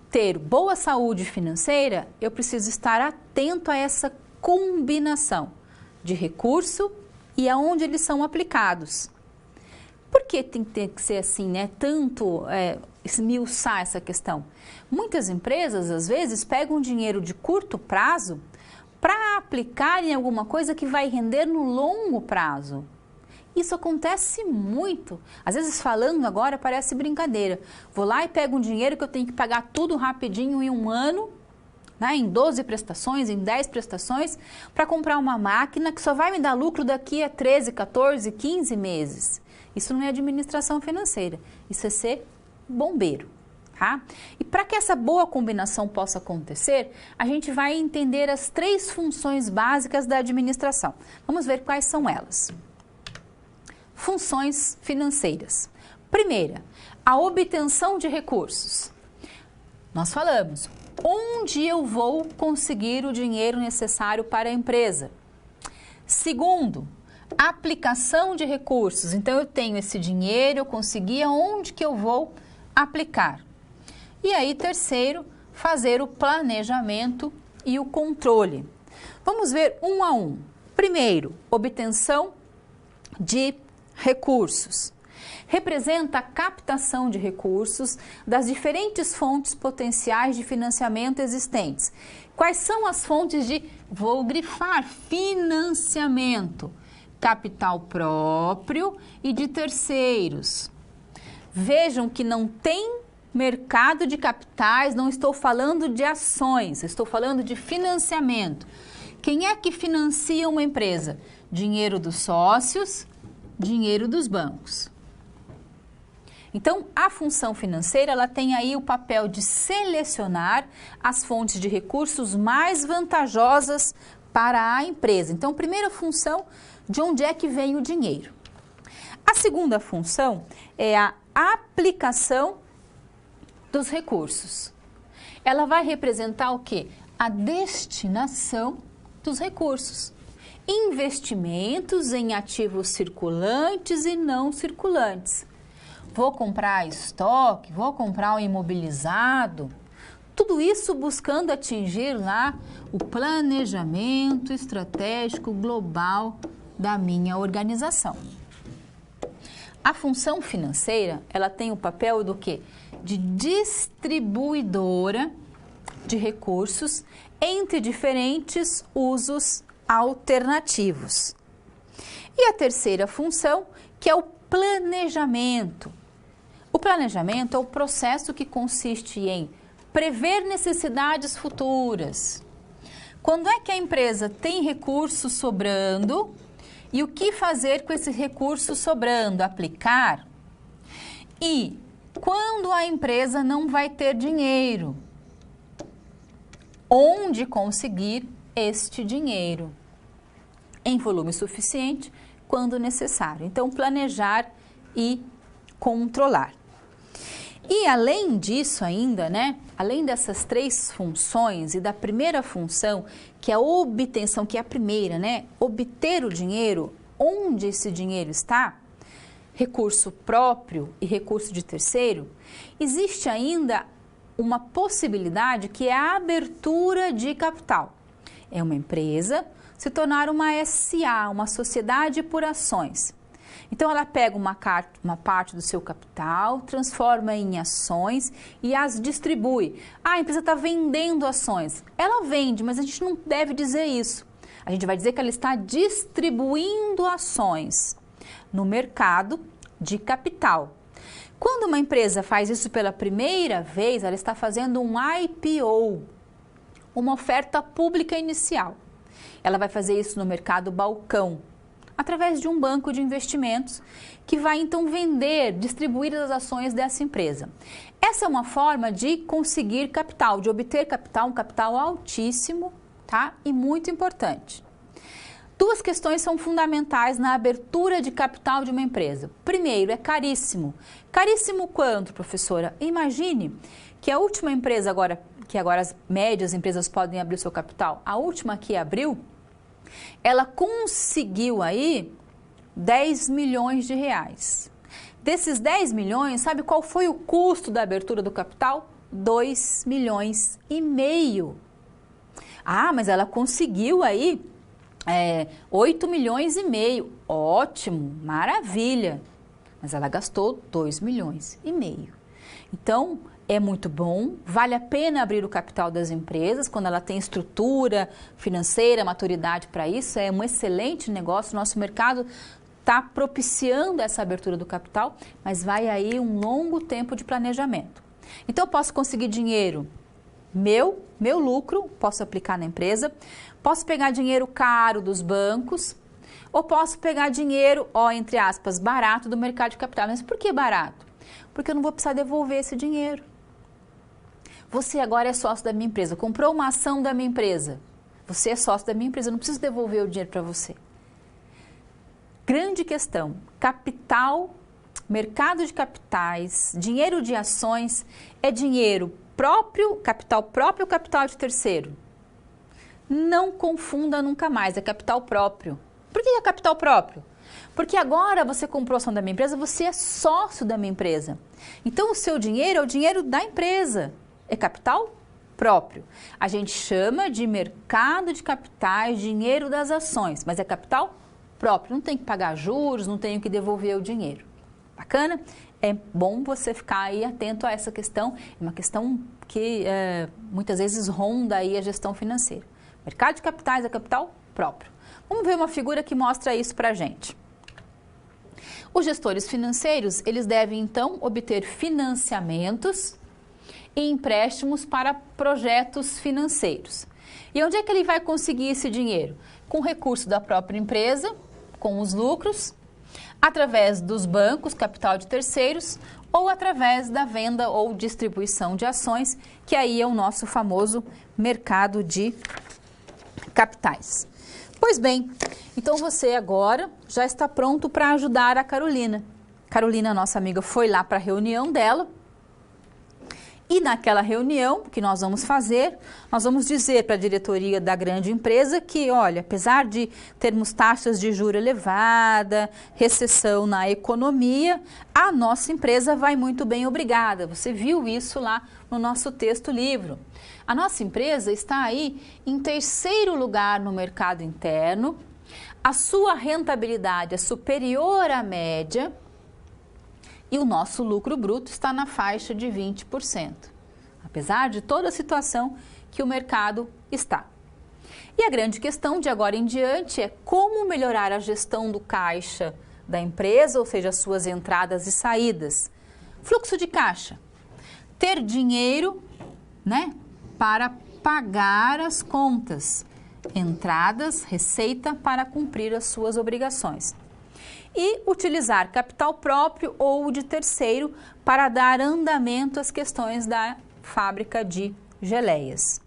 ter boa saúde financeira, eu preciso estar atento a essa combinação de recurso e aonde eles são aplicados. Por que tem que ser assim, né? Tanto esmiuçar essa questão? Muitas empresas, às vezes, pegam dinheiro de curto prazo para aplicar em alguma coisa que vai render no longo prazo. Isso acontece muito. Às vezes, falando agora, parece brincadeira. Vou lá e pego um dinheiro que eu tenho que pagar tudo rapidinho em um ano, né, em 12 prestações, em 10 prestações, para comprar uma máquina que só vai me dar lucro daqui a 13, 14, 15 meses. Isso não é administração financeira, isso é ser bombeiro, tá? E para que essa boa combinação possa acontecer, a gente vai entender as 3 funções básicas da administração. Vamos ver quais são elas. Funções financeiras. Primeira, a obtenção de recursos. Nós falamos, onde eu vou conseguir o dinheiro necessário para a empresa? Segundo, aplicação de recursos. Então, eu tenho esse dinheiro, eu consegui, aonde que eu vou aplicar? E aí, terceiro, fazer o planejamento e o controle. Vamos ver um a um. Primeiro, obtenção de recursos. Representa a captação de recursos das diferentes fontes potenciais de financiamento existentes. Quais são as fontes de, vou grifar, financiamento? Capital próprio e de terceiros. Vejam que não tem mercado de capitais, não estou falando de ações, estou falando de financiamento. Quem é que financia uma empresa? Dinheiro dos sócios, dinheiro dos bancos. Então, a função financeira, ela tem aí o papel de selecionar as fontes de recursos mais vantajosas para a empresa. Então, primeira função, de onde é que vem o dinheiro? A segunda função é a aplicação dos recursos. Ela vai representar o quê? A destinação dos recursos. Investimentos em ativos circulantes e não circulantes. Vou comprar estoque, vou comprar um imobilizado. Tudo isso buscando atingir lá o planejamento estratégico global da minha organização. A função financeira, ela tem o papel do quê? De distribuidora de recursos entre diferentes usos alternativos. E a terceira função, que é o planejamento. O planejamento é o processo que consiste em prever necessidades futuras. Quando é que a empresa tem recursos sobrando e o que fazer com esse recurso sobrando? Aplicar. E quando a empresa não vai ter dinheiro, onde conseguir este dinheiro em volume suficiente quando necessário. Então, planejar e controlar. E além disso ainda, né, além dessas três funções e da primeira função, que é a obtenção, que é a primeira, né, obter o dinheiro, onde esse dinheiro está, recurso próprio e recurso de terceiro, existe ainda uma possibilidade que é a abertura de capital. É uma empresa se tornar uma SA, uma sociedade por ações. Então, ela pega uma parte do seu capital, transforma em ações e as distribui. Ah, a empresa está vendendo ações. Ela vende, mas a gente não deve dizer isso. A gente vai dizer que ela está distribuindo ações no mercado de capital. Quando uma empresa faz isso pela primeira vez, ela está fazendo um IPO, uma oferta pública inicial. Ela vai fazer isso no mercado balcão, através de um banco de investimentos que vai então vender, distribuir as ações dessa empresa. Essa é uma forma de conseguir capital, de obter capital, um capital altíssimo, tá? E muito importante. Duas questões são fundamentais na abertura de capital de uma empresa. Primeiro, é caríssimo. Caríssimo quanto, professora? Imagine que a última empresa agora, que agora as médias empresas podem abrir o seu capital, a última que abriu, ela conseguiu aí 10 milhões de reais. Desses 10 milhões, sabe qual foi o custo da abertura do capital? 2 milhões e meio. Ah, mas ela conseguiu aí 8 milhões e meio. Ótimo, maravilha. Mas ela gastou 2 milhões e meio. Então, é muito bom, vale a pena abrir o capital das empresas quando ela tem estrutura financeira, maturidade para isso, é um excelente negócio, nosso mercado está propiciando essa abertura do capital, mas vai aí um longo tempo de planejamento. Então, eu posso conseguir dinheiro, meu lucro, posso aplicar na empresa, posso pegar dinheiro caro dos bancos, ou posso pegar dinheiro, entre aspas, barato do mercado de capital. Mas por que barato? Porque eu não vou precisar devolver esse dinheiro. Você agora é sócio da minha empresa, comprou uma ação da minha empresa. Você é sócio da minha empresa, eu não preciso devolver o dinheiro para você. Grande questão, capital, mercado de capitais, dinheiro de ações, é dinheiro próprio, capital próprio ou capital de terceiro? Não confunda nunca mais, é capital próprio. Por que é capital próprio? Porque agora você comprou a ação da minha empresa, você é sócio da minha empresa. Então, o seu dinheiro é o dinheiro da empresa. É capital próprio. A gente chama de mercado de capitais, dinheiro das ações, mas é capital próprio. Não tem que pagar juros, não tenho que devolver o dinheiro. Bacana? É bom você ficar aí atento a essa questão. É uma questão que muitas vezes ronda aí a gestão financeira. Mercado de capitais é capital próprio. Vamos ver uma figura que mostra isso para a gente. Os gestores financeiros, eles devem então obter financiamentos e empréstimos para projetos financeiros. E onde é que ele vai conseguir esse dinheiro? Com recurso da própria empresa, com os lucros. através dos bancos, capital de terceiros, ou através da venda ou distribuição de ações, que aí é o nosso famoso mercado de capitais. Pois bem, então você agora já está pronto para ajudar a Carolina. Carolina, nossa amiga, foi lá para a reunião dela. E naquela reunião, o que nós vamos fazer? Nós vamos dizer para a diretoria da grande empresa que, olha, apesar de termos taxas de juros elevada, recessão na economia, a nossa empresa vai muito bem, obrigada. Você viu isso lá no nosso texto livro. A nossa empresa está aí em terceiro lugar no mercado interno, a sua rentabilidade é superior à média, e o nosso lucro bruto está na faixa de 20%, apesar de toda a situação que o mercado está. E a grande questão de agora em diante é como melhorar a gestão do caixa da empresa, ou seja, as suas entradas e saídas. Fluxo de caixa. Ter dinheiro, né, para pagar as contas. Entradas, receita para cumprir as suas obrigações. E utilizar capital próprio ou de terceiro para dar andamento às questões da fábrica de geleias.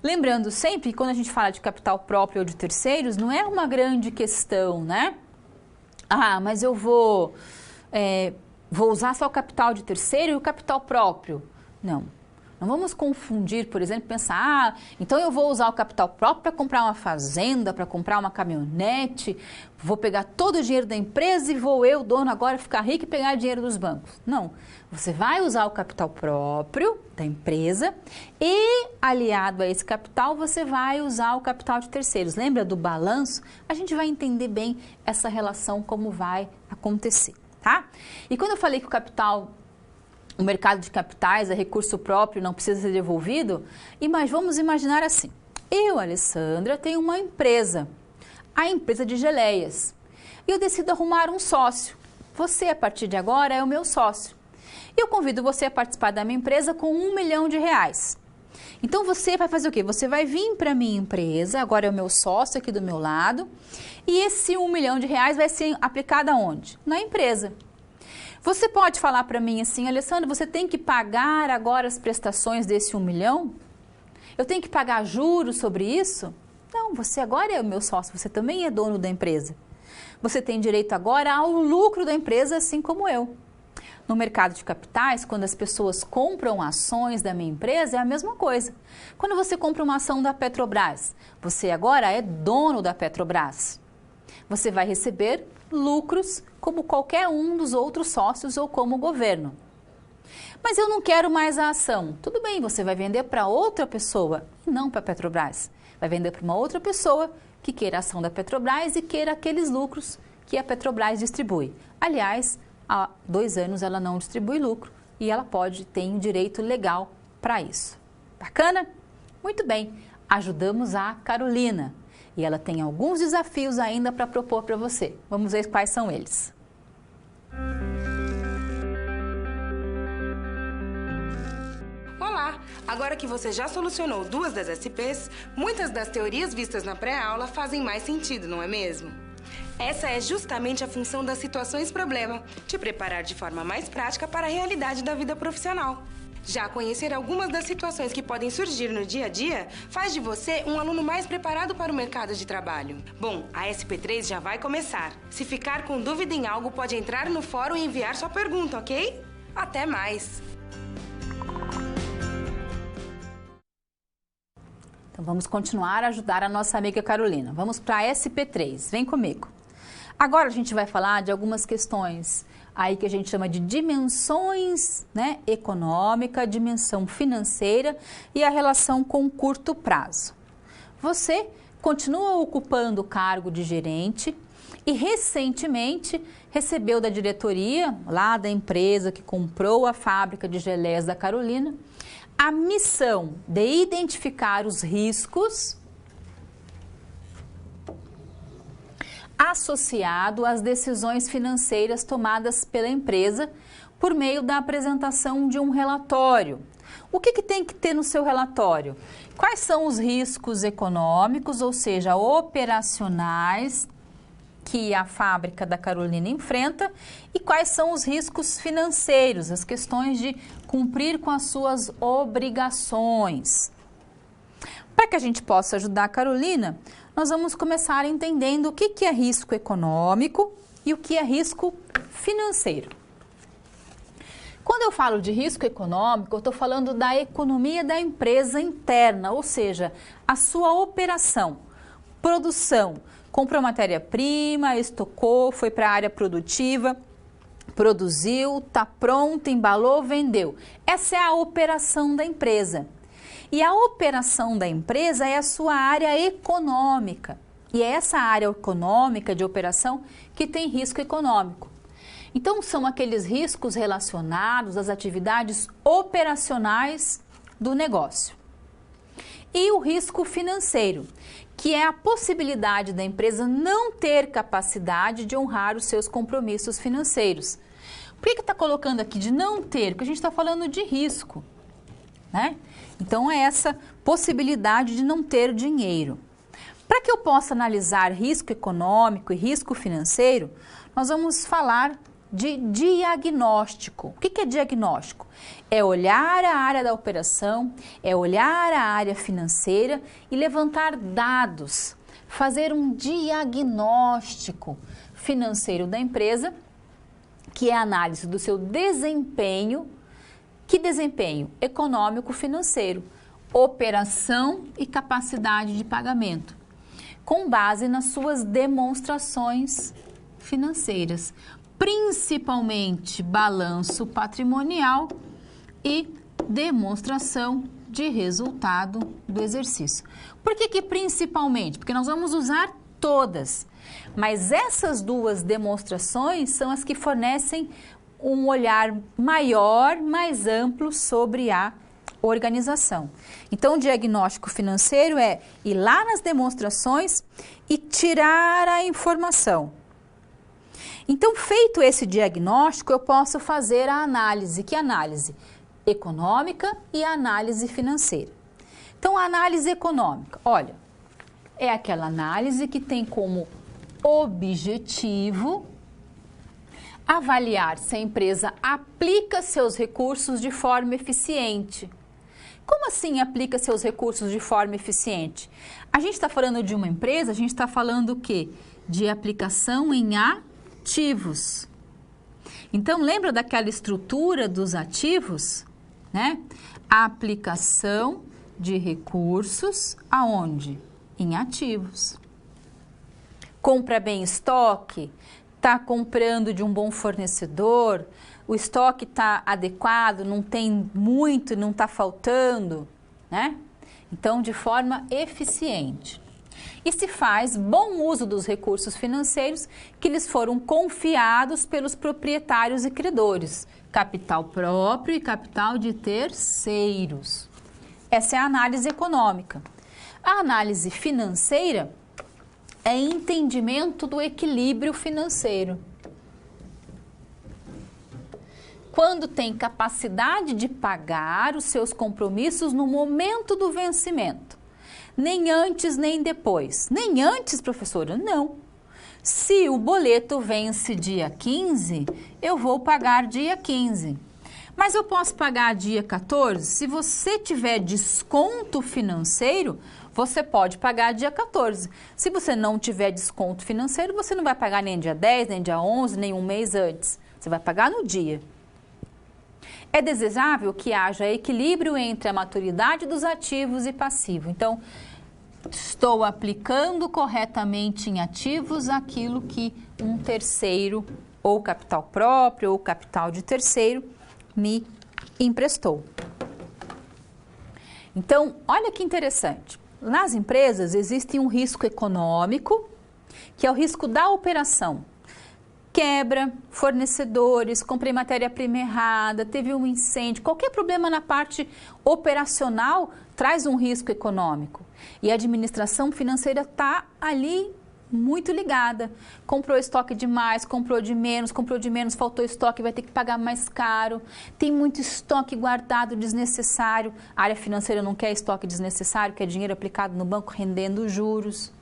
Lembrando sempre que quando a gente fala de capital próprio ou de terceiros, não é uma grande questão, né? Ah, mas eu vou usar só o capital de terceiro e o capital próprio. Não. Não vamos confundir, por exemplo, pensar, então eu vou usar o capital próprio para comprar uma fazenda, para comprar uma caminhonete, vou pegar todo o dinheiro da empresa e vou eu, dono, agora ficar rico e pegar dinheiro dos bancos. Não, você vai usar o capital próprio da empresa e, aliado a esse capital, você vai usar o capital de terceiros. Lembra do balanço? A gente vai entender bem essa relação, como vai acontecer, tá? E quando eu falei que o mercado de capitais é recurso próprio, não precisa ser devolvido, mas vamos imaginar assim. Eu, Alessandra, tenho uma empresa, a empresa de geleias, e eu decido arrumar um sócio. Você, a partir de agora, é o meu sócio. E eu convido você a participar da minha empresa com R$1 milhão. Então, você vai fazer o quê? Você vai vir para a minha empresa, agora é o meu sócio aqui do meu lado, e esse R$1 milhão vai ser aplicado aonde? Na empresa. Você pode falar para mim assim, Alessandra, você tem que pagar agora as prestações desse R$1 milhão? Eu tenho que pagar juros sobre isso? Não, você agora é o meu sócio, você também é dono da empresa. Você tem direito agora ao lucro da empresa, assim como eu. No mercado de capitais, quando as pessoas compram ações da minha empresa, é a mesma coisa. Quando você compra uma ação da Petrobras, você agora é dono da Petrobras. Você vai receber lucros como qualquer um dos outros sócios ou como o governo. Mas eu não quero mais a ação. Tudo bem, você vai vender para outra pessoa, não para a Petrobras. Vai vender para uma outra pessoa que queira a ação da Petrobras e queira aqueles lucros que a Petrobras distribui. Aliás, há 2 anos ela não distribui lucro e ela tem um direito legal para isso. Bacana? Muito bem, ajudamos a Carolina. E ela tem alguns desafios ainda para propor para você. Vamos ver quais são eles. Olá! Agora que você já solucionou 2 das SPs, muitas das teorias vistas na pré-aula fazem mais sentido, não é mesmo? Essa é justamente a função das situações-problema, te preparar de forma mais prática para a realidade da vida profissional. Já conhecer algumas das situações que podem surgir no dia a dia faz de você um aluno mais preparado para o mercado de trabalho. Bom, a SP3 já vai começar. Se ficar com dúvida em algo, pode entrar no fórum e enviar sua pergunta, ok? Até mais! Então vamos continuar a ajudar a nossa amiga Carolina. Vamos para a SP3, vem comigo. Agora a gente vai falar de algumas questões aí que a gente chama de dimensões, né, econômica, dimensão financeira e a relação com curto prazo. Você continua ocupando o cargo de gerente e recentemente recebeu da diretoria, lá da empresa que comprou a fábrica de geleias da Carolina, a missão de identificar os riscos associado às decisões financeiras tomadas pela empresa por meio da apresentação de um relatório. O que tem que ter no seu relatório? Quais são os riscos econômicos, ou seja, operacionais, que a fábrica da Carolina enfrenta e quais são os riscos financeiros, as questões de cumprir com as suas obrigações. Para que a gente possa ajudar a Carolina, nós vamos começar entendendo o que é risco econômico e o que é risco financeiro. Quando eu falo de risco econômico, eu estou falando da economia da empresa interna, ou seja, a sua operação, produção, comprou matéria-prima, estocou, foi para a área produtiva, produziu, está pronto, embalou, vendeu. Essa é a operação da empresa. E a operação da empresa é a sua área econômica. E é essa área econômica de operação que tem risco econômico. Então, são aqueles riscos relacionados às atividades operacionais do negócio. E o risco financeiro, que é a possibilidade da empresa não ter capacidade de honrar os seus compromissos financeiros. Por que está colocando aqui de não ter? Porque a gente está falando de risco, né? Então, é essa possibilidade de não ter dinheiro. Para que eu possa analisar risco econômico e risco financeiro, nós vamos falar de diagnóstico. O que é diagnóstico? É olhar a área da operação, é olhar a área financeira e levantar dados, fazer um diagnóstico financeiro da empresa, que é a análise do seu desempenho. Que desempenho? Econômico, financeiro, operação e capacidade de pagamento, com base nas suas demonstrações financeiras, principalmente balanço patrimonial e demonstração de resultado do exercício. Por que principalmente? Porque nós vamos usar todas, mas essas duas demonstrações são as que fornecem um olhar maior, mais amplo sobre a organização. Então, o diagnóstico financeiro é ir lá nas demonstrações e tirar a informação. Então, feito esse diagnóstico, eu posso fazer a análise. Que análise? Econômica e a análise financeira. Então, a análise econômica, olha, é aquela análise que tem como objetivo avaliar se a empresa aplica seus recursos de forma eficiente. Como assim aplica seus recursos de forma eficiente? A gente está falando de uma empresa, a gente está falando o quê? De aplicação em ativos. Então, lembra daquela estrutura dos ativos, né? A aplicação de recursos aonde? Em ativos. Compra bem estoque, está comprando de um bom fornecedor, o estoque está adequado, não tem muito, não está faltando, né? Então, de forma eficiente. E se faz bom uso dos recursos financeiros que lhes foram confiados pelos proprietários e credores, capital próprio e capital de terceiros. Essa é a análise econômica. A análise financeira é entendimento do equilíbrio financeiro. Quando tem capacidade de pagar os seus compromissos no momento do vencimento. Nem antes, nem depois. Nem antes, professora? Não. Se o boleto vence dia 15, eu vou pagar dia 15. Mas eu posso pagar dia 14? Se você tiver desconto financeiro, você pode pagar dia 14. Se você não tiver desconto financeiro, você não vai pagar nem dia 10, nem dia 11, nem um mês antes. Você vai pagar no dia. É desejável que haja equilíbrio entre a maturidade dos ativos e passivos. Então, estou aplicando corretamente em ativos aquilo que um terceiro, ou capital próprio, ou capital de terceiro, me emprestou. Então, olha que interessante. Nas empresas existe um risco econômico, que é o risco da operação. Quebra, fornecedores, comprei matéria-prima errada, teve um incêndio, qualquer problema na parte operacional traz um risco econômico. E a administração financeira está ali muito ligada. Comprou estoque demais, comprou de menos, faltou estoque, vai ter que pagar mais caro. Tem muito estoque guardado desnecessário. A área financeira não quer estoque desnecessário, quer dinheiro aplicado no banco rendendo juros.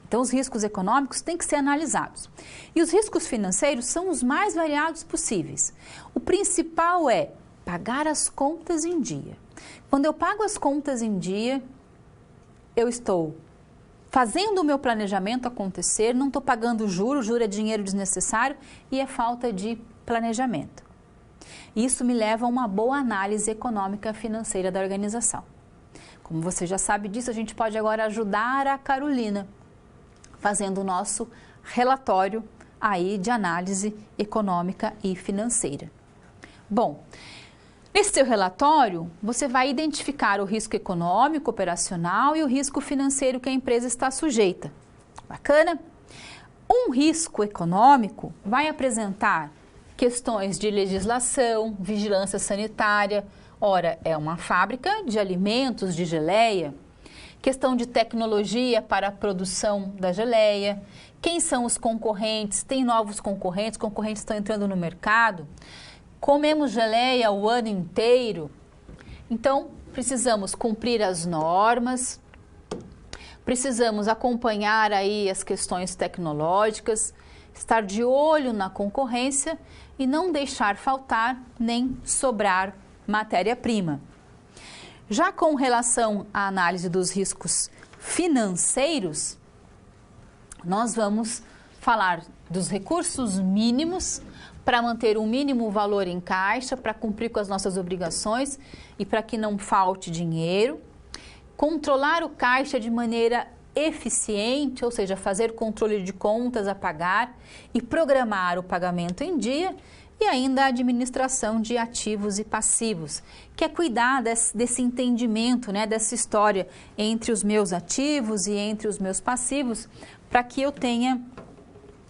Então, os riscos econômicos têm que ser analisados. E os riscos financeiros são os mais variados possíveis. O principal é pagar as contas em dia. Quando eu pago as contas em dia, eu estou fazendo o meu planejamento acontecer, não estou pagando juros, juro é dinheiro desnecessário e é falta de planejamento. Isso me leva a uma boa análise econômica financeira da organização. Como você já sabe disso, a gente pode agora ajudar a Carolina fazendo o nosso relatório aí de análise econômica e financeira. Bom, nesse seu relatório, você vai identificar o risco econômico, operacional e o risco financeiro que a empresa está sujeita. Bacana? Um risco econômico vai apresentar questões de legislação, vigilância sanitária. Ora, é uma fábrica de alimentos, de geleia. Questão de tecnologia para a produção da geleia. Quem são os concorrentes? Tem novos concorrentes estão entrando no mercado. Comemos geleia o ano inteiro. Então, precisamos cumprir as normas, precisamos acompanhar aí as questões tecnológicas, estar de olho na concorrência e não deixar faltar nem sobrar matéria-prima. Já com relação à análise dos riscos financeiros, nós vamos falar dos recursos mínimos para manter um mínimo valor em caixa, para cumprir com as nossas obrigações e para que não falte dinheiro. Controlar o caixa de maneira eficiente, ou seja, fazer controle de contas a pagar e programar o pagamento em dia. E ainda a administração de ativos e passivos, que é cuidar desse entendimento, né, dessa história entre os meus ativos e entre os meus passivos, para que eu tenha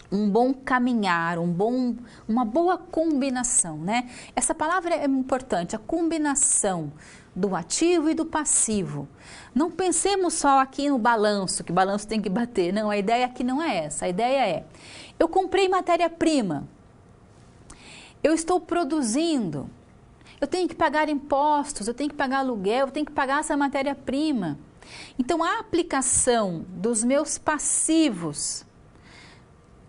um bom caminhar, uma boa combinação, né? Essa palavra é importante, a combinação do ativo e do passivo. Não pensemos só aqui no balanço, que balanço tem que bater. Não, a ideia aqui não é essa. A ideia é, eu comprei matéria-prima, eu estou produzindo, eu tenho que pagar impostos, eu tenho que pagar aluguel, eu tenho que pagar essa matéria-prima. Então, a aplicação dos meus passivos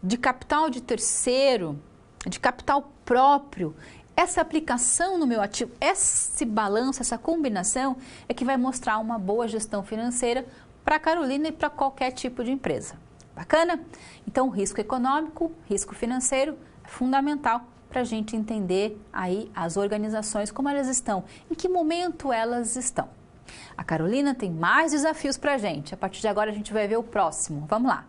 de capital de terceiro, de capital próprio, essa aplicação no meu ativo, esse balanço, essa combinação é que vai mostrar uma boa gestão financeira para a Carolina e para qualquer tipo de empresa. Bacana? Então, risco econômico, risco financeiro é fundamental para a gente entender aí as organizações, como elas estão, em que momento elas estão. A Carolina tem mais desafios para a gente. A partir de agora a gente vai ver o próximo. Vamos lá.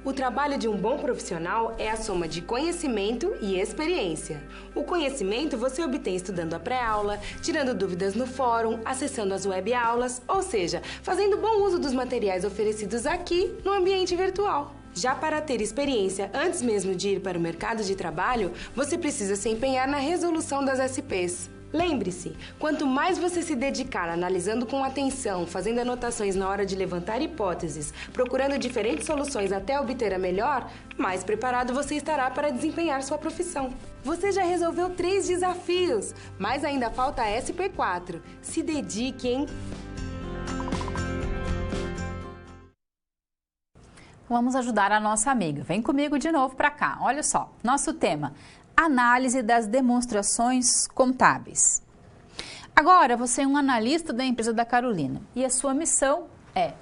O trabalho de um bom profissional é a soma de conhecimento e experiência. O conhecimento você obtém estudando a pré-aula, tirando dúvidas no fórum, acessando as web-aulas, ou seja, fazendo bom uso dos materiais oferecidos aqui no ambiente virtual. Já para ter experiência antes mesmo de ir para o mercado de trabalho, você precisa se empenhar na resolução das SPs. Lembre-se, quanto mais você se dedicar analisando com atenção, fazendo anotações na hora de levantar hipóteses, procurando diferentes soluções até obter a melhor, mais preparado você estará para desempenhar sua profissão. Você já resolveu 3 desafios, mas ainda falta a SP4. Se dedique, hein? Vamos ajudar a nossa amiga. Vem comigo de novo para cá. Olha só, nosso tema: análise das demonstrações contábeis. Agora, você é um analista da empresa da Carolina e a sua missão é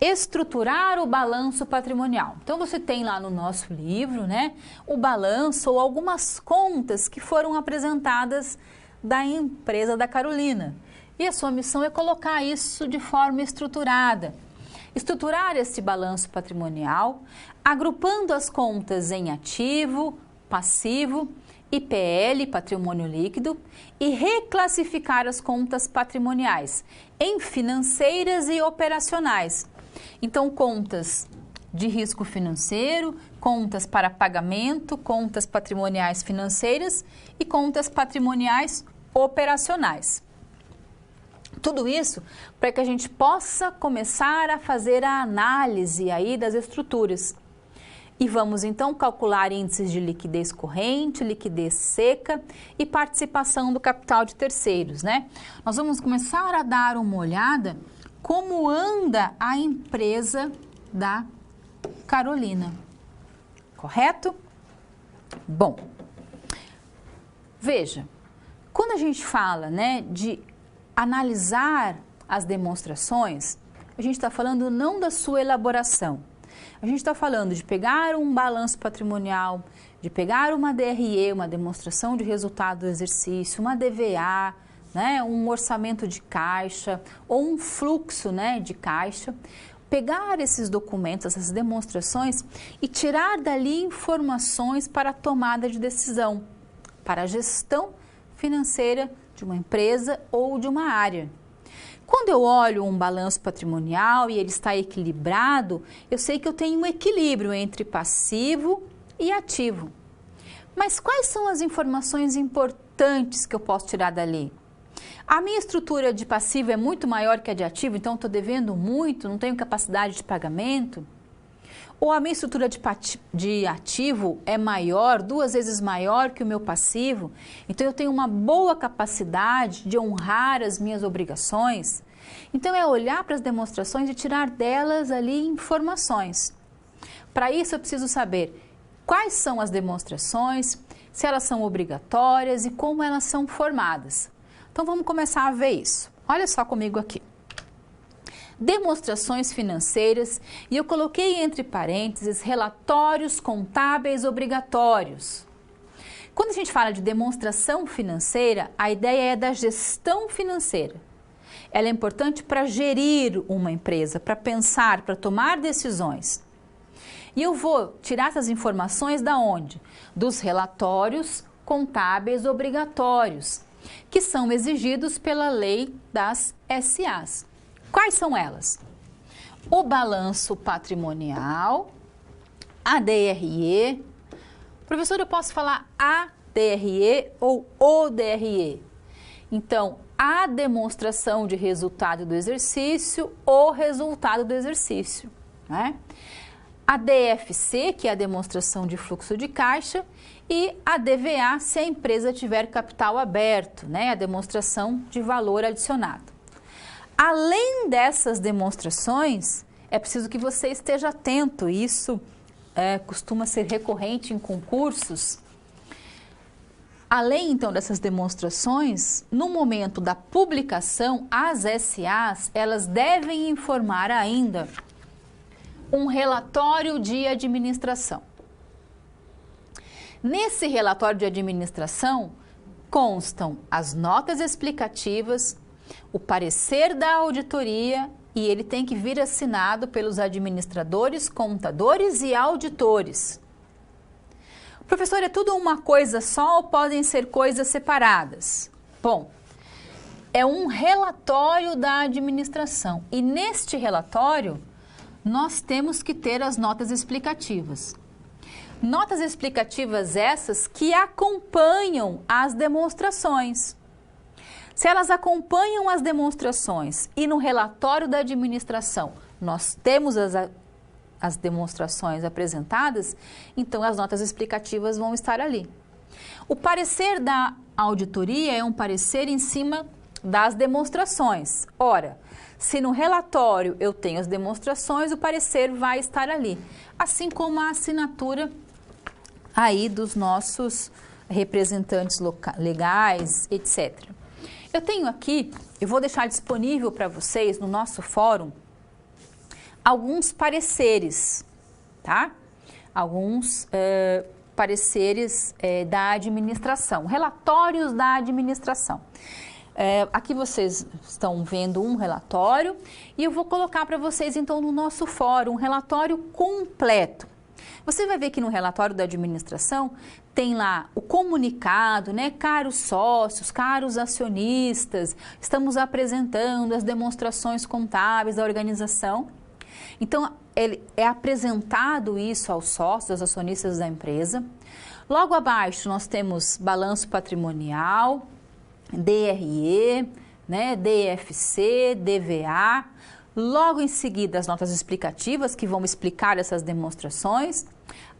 estruturar o balanço patrimonial. Então, você tem lá no nosso livro, né, o balanço ou algumas contas que foram apresentadas da empresa da Carolina. E a sua missão é colocar isso de forma estruturada. Estruturar esse balanço patrimonial, agrupando as contas em ativo, passivo, IPL, patrimônio líquido, e reclassificar as contas patrimoniais em financeiras e operacionais. Então, contas de risco financeiro, contas para pagamento, contas patrimoniais financeiras e contas patrimoniais operacionais. Tudo isso para que a gente possa começar a fazer a análise aí das estruturas. E vamos então calcular índices de liquidez corrente, liquidez seca e participação do capital de terceiros, né? Nós vamos começar a dar uma olhada como anda a empresa da Carolina, correto? Bom, veja, quando a gente fala, né, de analisar as demonstrações, a gente está falando não da sua elaboração. A gente está falando de pegar um balanço patrimonial, de pegar uma DRE, uma demonstração de resultado do exercício, uma DVA, né, um orçamento de caixa ou um fluxo, né, de caixa, pegar esses documentos, essas demonstrações e tirar dali informações para a tomada de decisão, para a gestão financeira de uma empresa ou de uma área. Quando eu olho um balanço patrimonial e ele está equilibrado, eu sei que eu tenho um equilíbrio entre passivo e ativo. Mas quais são as informações importantes que eu posso tirar dali? A minha estrutura de passivo é muito maior que a de ativo, então estou devendo muito, não tenho capacidade de pagamento? Ou a minha estrutura de ativo é maior, 2 vezes maior que o meu passivo, então eu tenho uma boa capacidade de honrar as minhas obrigações? Então é olhar para as demonstrações e tirar delas ali informações. Para isso eu preciso saber quais são as demonstrações, se elas são obrigatórias e como elas são formadas. Então vamos começar a ver isso. Olha só comigo aqui. Demonstrações financeiras, e eu coloquei entre parênteses relatórios contábeis obrigatórios. Quando a gente fala de demonstração financeira, a ideia é da gestão financeira. Ela é importante para gerir uma empresa, para pensar, para tomar decisões. E eu vou tirar essas informações da onde? Dos relatórios contábeis obrigatórios, que são exigidos pela lei das SAs. Quais são elas? O balanço patrimonial, a DRE. Professor, eu posso falar a DRE ou o DRE? Então, a demonstração de resultado do exercício, o resultado do exercício, né? A DFC, que é a demonstração de fluxo de caixa, e a DVA, se a empresa tiver capital aberto, né? A demonstração de valor adicionado. Além dessas demonstrações, é preciso que você esteja atento, isso costuma ser recorrente em concursos. Além, então, dessas demonstrações, no momento da publicação, as SAs, elas devem informar ainda um relatório de administração. Nesse relatório de administração, constam as notas explicativas, o parecer da auditoria, e ele tem que vir assinado pelos administradores, contadores e auditores. Professor, é tudo uma coisa só ou podem ser coisas separadas? Bom, é um relatório da administração e neste relatório nós temos que ter as notas explicativas. Notas explicativas essas que acompanham as demonstrações. Se elas acompanham as demonstrações e no relatório da administração nós temos as demonstrações apresentadas, então as notas explicativas vão estar ali. O parecer da auditoria é um parecer em cima das demonstrações. Ora, se no relatório eu tenho as demonstrações, o parecer vai estar ali, assim como a assinatura aí dos nossos representantes legais, etc. Eu tenho aqui, eu vou deixar disponível para vocês no nosso fórum alguns pareceres, tá? Alguns pareceres da administração, relatórios da administração. Aqui vocês estão vendo um relatório e eu vou colocar para vocês então no nosso fórum um relatório completo. Você vai ver que no relatório da administração tem lá o comunicado, né? Caros sócios, caros acionistas, estamos apresentando as demonstrações contábeis da organização. Então, ele é apresentado isso aos sócios, aos acionistas da empresa. Logo abaixo, nós temos balanço patrimonial, DRE, né? DFC, DVA. Logo em seguida, as notas explicativas que vão explicar essas demonstrações.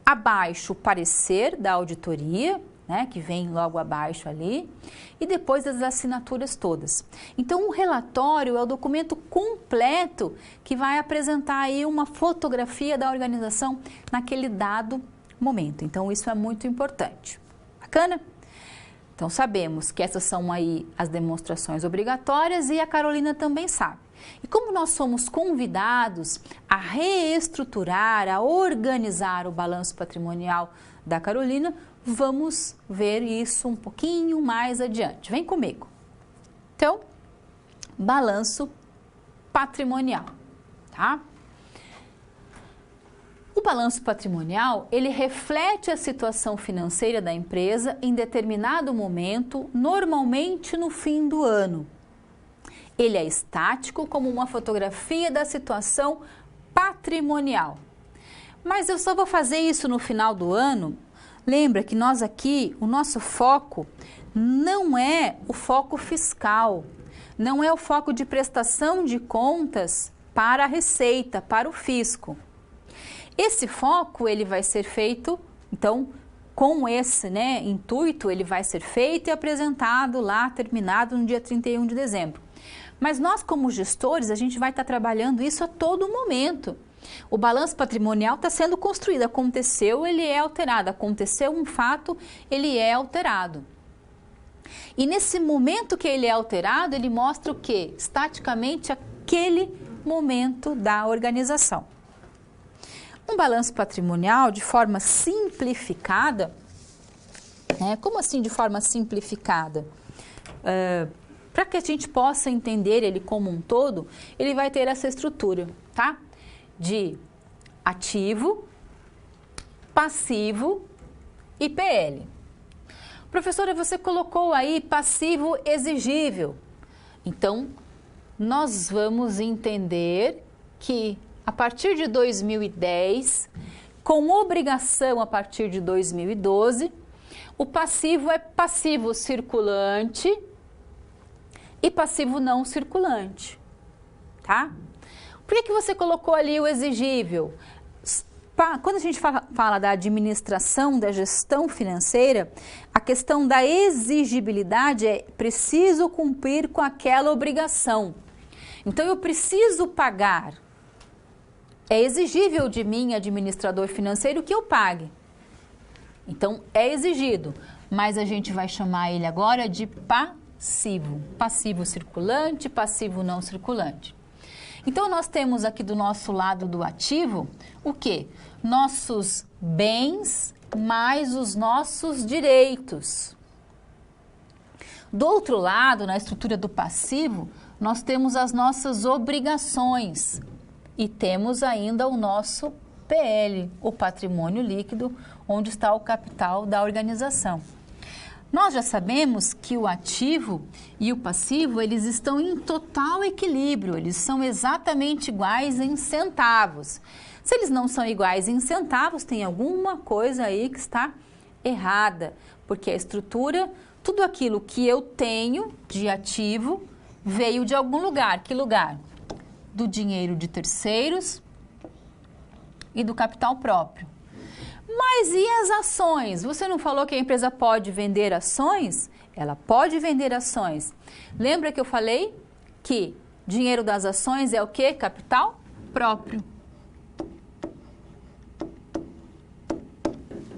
Abaixo, o parecer da auditoria, né, que vem logo abaixo ali. E depois as assinaturas todas. Então, o relatório é o documento completo que vai apresentar aí uma fotografia da organização naquele dado momento. Então, isso é muito importante. Bacana? Então, sabemos que essas são aí as demonstrações obrigatórias e a Carolina também sabe. E como nós somos convidados a reestruturar, a organizar o balanço patrimonial da Carolina, vamos ver isso um pouquinho mais adiante. Vem comigo. Então, balanço patrimonial, tá? O balanço patrimonial, ele reflete a situação financeira da empresa em determinado momento, normalmente no fim do ano. Ele é estático como uma fotografia da situação patrimonial. Mas eu só vou fazer isso no final do ano. Lembra que nós aqui, o nosso foco não é o foco fiscal, não é o foco de prestação de contas para a Receita, para o fisco. Esse foco, ele vai ser feito, então, com esse, né, intuito, ele vai ser feito e apresentado lá, terminado no dia 31 de dezembro. Mas nós, como gestores, a gente vai estar trabalhando isso a todo momento. O balanço patrimonial está sendo construído, aconteceu, ele é alterado, aconteceu um fato, ele é alterado. E nesse momento que ele é alterado, ele mostra o quê? Estaticamente, aquele momento da organização. Um balanço patrimonial de forma simplificada, né? Como assim de forma simplificada? Para que a gente possa entender ele como um todo, ele vai ter essa estrutura, tá? De ativo, passivo e PL. Professora, você colocou aí passivo exigível. Então, nós vamos entender que a partir de 2010, com obrigação a partir de 2012, o passivo é passivo circulante e passivo não circulante, tá? Por que você colocou ali o exigível? Quando a gente fala da administração, da gestão financeira, a questão da exigibilidade é preciso cumprir com aquela obrigação. Então, eu preciso pagar. É exigível de mim, administrador financeiro, que eu pague. Então, é exigido, mas a gente vai chamar ele agora de passivo. Passivo circulante, passivo não circulante. Então, nós temos aqui do nosso lado do ativo, o quê? Nossos bens mais os nossos direitos. Do outro lado, na estrutura do passivo, nós temos as nossas obrigações e temos ainda o nosso PL, o patrimônio líquido, onde está o capital da organização. Nós já sabemos que o ativo e o passivo, eles estão em total equilíbrio, eles são exatamente iguais em centavos. Se eles não são iguais em centavos, tem alguma coisa aí que está errada, porque a estrutura, tudo aquilo que eu tenho de ativo, veio de algum lugar. Que lugar? Do dinheiro de terceiros e do capital próprio. Mas e as ações? Você não falou que a empresa pode vender ações? Ela pode vender ações. Lembra que eu falei que dinheiro das ações é o quê? Capital próprio.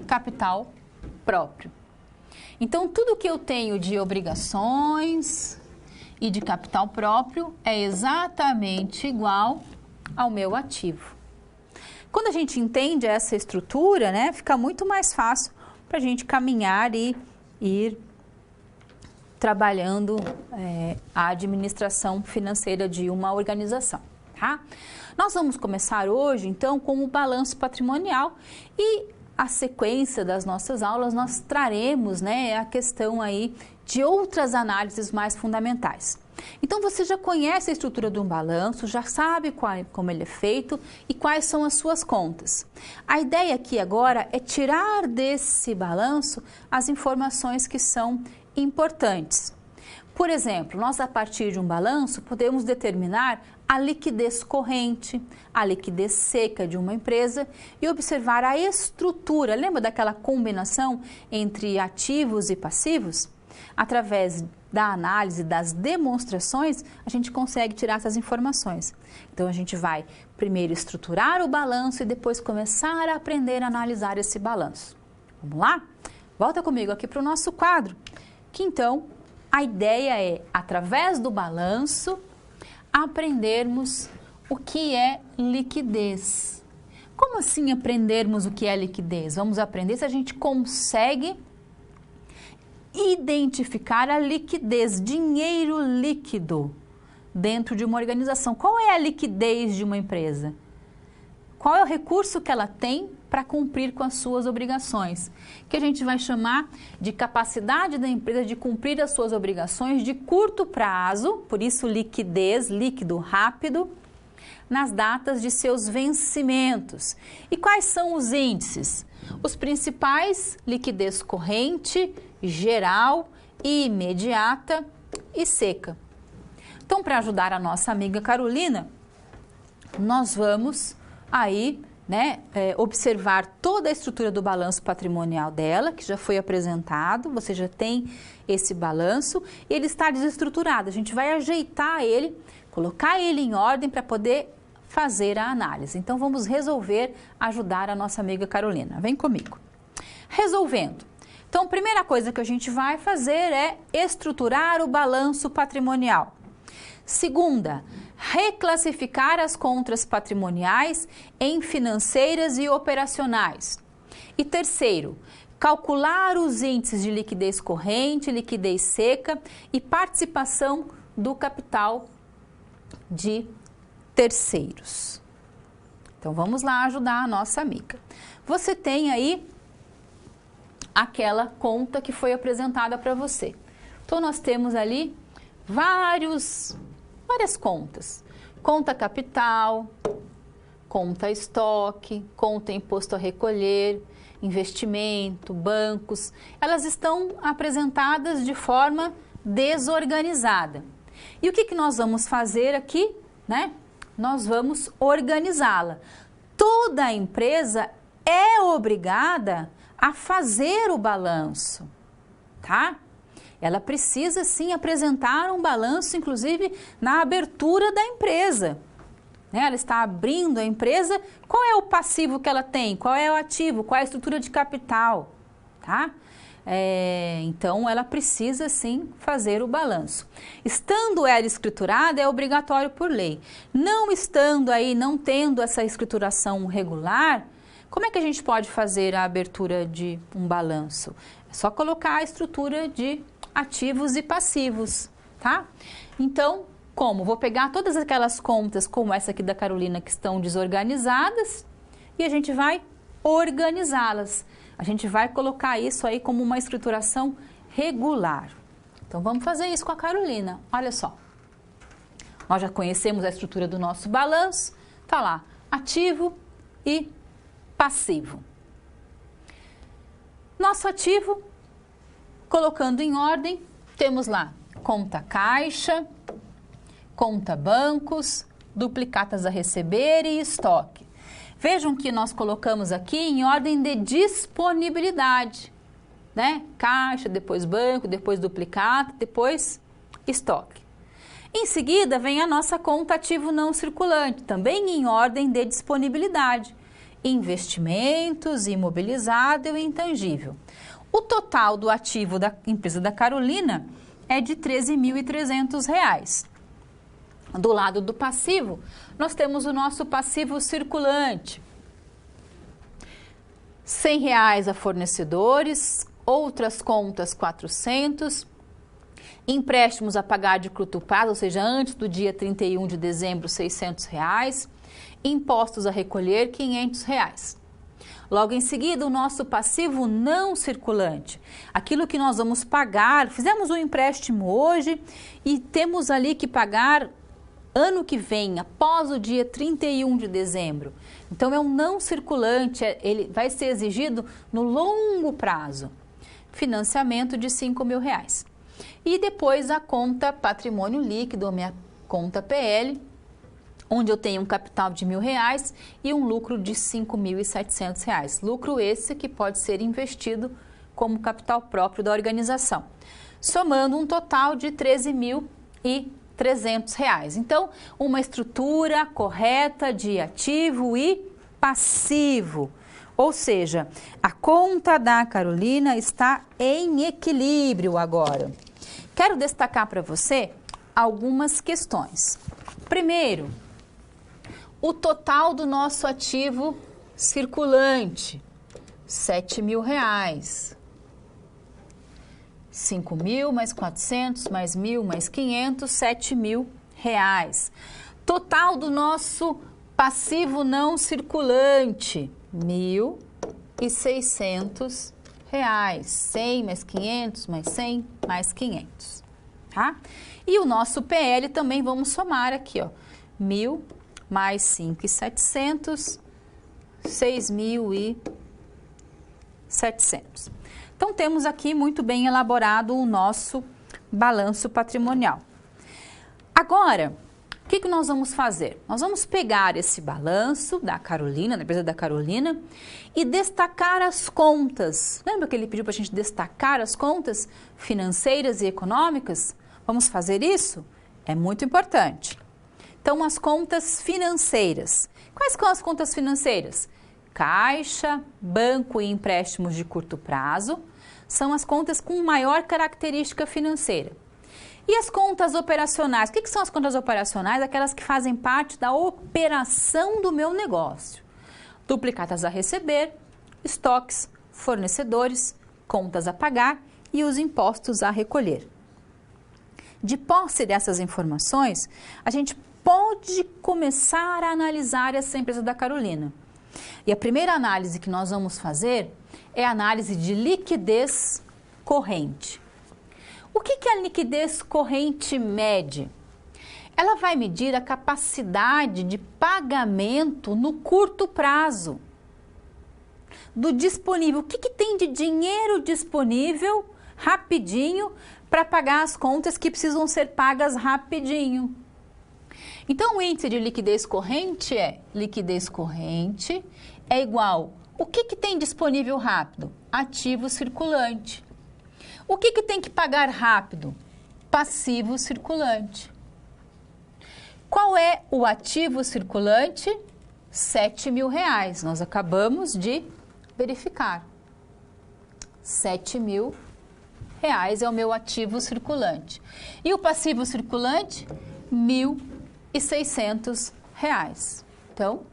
Capital próprio. Então, tudo que eu tenho de obrigações e de capital próprio é exatamente igual ao meu ativo. Quando a gente entende essa estrutura, né, fica muito mais fácil para a gente caminhar e ir trabalhando a administração financeira de uma organização, tá? Nós vamos começar hoje, então, com o balanço patrimonial e a sequência das nossas aulas nós traremos, né, a questão aí de outras análises mais fundamentais. Então, você já conhece a estrutura de um balanço, já sabe como ele é feito e quais são as suas contas. A ideia aqui agora é tirar desse balanço as informações que são importantes. Por exemplo, nós a partir de um balanço podemos determinar a liquidez corrente, a liquidez seca de uma empresa e observar a estrutura. Lembra daquela combinação entre ativos e passivos? Através da análise das demonstrações, a gente consegue tirar essas informações. Então, a gente vai primeiro estruturar o balanço e depois começar a aprender a analisar esse balanço. Vamos lá? Volta comigo aqui para o nosso quadro, que então a ideia é, através do balanço, aprendermos o que é liquidez. Como assim aprendermos o que é liquidez? Vamos aprender se a gente consegue identificar a liquidez, dinheiro líquido dentro de uma organização. Qual é a liquidez de uma empresa? Qual é o recurso que ela tem para cumprir com as suas obrigações? Que a gente vai chamar de capacidade da empresa de cumprir as suas obrigações de curto prazo, por isso liquidez, líquido rápido, nas datas de seus vencimentos. E quais são os índices? Os principais, liquidez corrente, geral, imediata e seca. Então, para ajudar a nossa amiga Carolina, nós vamos aí, observar toda a estrutura do balanço patrimonial dela, que já foi apresentado, você já tem esse balanço, e ele está desestruturado. A gente vai ajeitar ele, colocar ele em ordem para poder fazer a análise. Então, vamos resolver, ajudar a nossa amiga Carolina. Vem comigo. Resolvendo. Então, a primeira coisa que a gente vai fazer é estruturar o balanço patrimonial. Segunda, reclassificar as contas patrimoniais em financeiras e operacionais. E terceiro, calcular os índices de liquidez corrente, liquidez seca e participação do capital de terceiros. Então, vamos lá ajudar a nossa amiga. Você tem aí aquela conta que foi apresentada para você. Então, nós temos ali várias contas. Conta capital, conta estoque, conta imposto a recolher, investimento, bancos. Elas estão apresentadas de forma desorganizada. E o que nós vamos fazer aqui, Nós vamos organizá-la. Toda empresa é obrigada a fazer o balanço, tá? Ela precisa sim apresentar um balanço, inclusive na abertura da empresa. Ela está abrindo a empresa, qual é o passivo que ela tem? Qual é o ativo? Qual é a estrutura de capital? Tá? Então, ela precisa sim fazer o balanço. Estando ela escriturada, é obrigatório por lei. Não estando aí, não tendo essa escrituração regular, como é que a gente pode fazer a abertura de um balanço? É só colocar a estrutura de ativos e passivos, tá? Então, como? Vou pegar todas aquelas contas, como essa aqui da Carolina, que estão desorganizadas, e a gente vai organizá-las. A gente vai colocar isso aí como uma escrituração regular. Então, vamos fazer isso com a Carolina. Olha só. Nós já conhecemos a estrutura do nosso balanço. Tá lá, ativo e passivo. Nosso ativo, colocando em ordem, temos lá conta caixa, conta bancos, duplicatas a receber e estoque. Vejam que nós colocamos aqui em ordem de disponibilidade, Caixa, depois banco, depois duplicata, depois estoque. Em seguida, vem a nossa conta ativo não circulante, também em ordem de disponibilidade. Investimentos, imobilizado e intangível. O total do ativo da empresa da Carolina é de R$ 13.300. Do lado do passivo, nós temos o nosso passivo circulante. R$ 100 a fornecedores, outras contas 400, empréstimos a pagar de curto prazo, ou seja, antes do dia 31 de dezembro, R$ 600, impostos a recolher, R$ 500. Logo em seguida, o nosso passivo não circulante, aquilo que nós vamos pagar, fizemos um empréstimo hoje e temos ali que pagar ano que vem, após o dia 31 de dezembro. Então, é um não circulante, ele vai ser exigido no longo prazo. Financiamento de R$ 5.000. E depois a conta patrimônio líquido, a minha conta PL, onde eu tenho um capital de R$1.000 e um lucro de R$5.700. Lucro esse que pode ser investido como capital próprio da organização, somando um total de R$13.300. Então, uma estrutura correta de ativo e passivo. Ou seja, a conta da Carolina está em equilíbrio agora. Quero destacar para você algumas questões. Primeiro, o total do nosso ativo circulante, R$7.000. 5.000 mais 400 mais 1.000 mais 500, R$7.000. Total do nosso passivo não circulante, R$1.600. 100 mais 500 mais 100 mais 500, tá? E o nosso PL também vamos somar aqui, ó, 1.000 mais 5.700, 6.700. Então, temos aqui muito bem elaborado o nosso balanço patrimonial. Agora, o que nós vamos fazer? Nós vamos pegar esse balanço da Carolina, da empresa da Carolina, e destacar as contas. Lembra que ele pediu para a gente destacar as contas financeiras e econômicas? Vamos fazer isso? É muito importante. Então, as contas financeiras. Quais são as contas financeiras? Caixa, banco e empréstimos de curto prazo são as contas com maior característica financeira. E as contas operacionais? O que são as contas operacionais? Aquelas que fazem parte da operação do meu negócio. Duplicatas a receber, estoques, fornecedores, contas a pagar e os impostos a recolher. De posse dessas informações, a gente pode começar a analisar essa empresa da Carolina. E a primeira análise que nós vamos fazer é a análise de liquidez corrente. O que a liquidez corrente mede? Ela vai medir a capacidade de pagamento no curto prazo. Do disponível, o que tem de dinheiro disponível rapidinho para pagar as contas que precisam ser pagas rapidinho. Então, o índice de liquidez corrente é igual, o que tem disponível rápido? Ativo circulante. O que tem que pagar rápido? Passivo circulante. Qual é o ativo circulante? R$7.000. Nós acabamos de verificar. R$7.000 é o meu ativo circulante. E o passivo circulante? R$1.600. Então,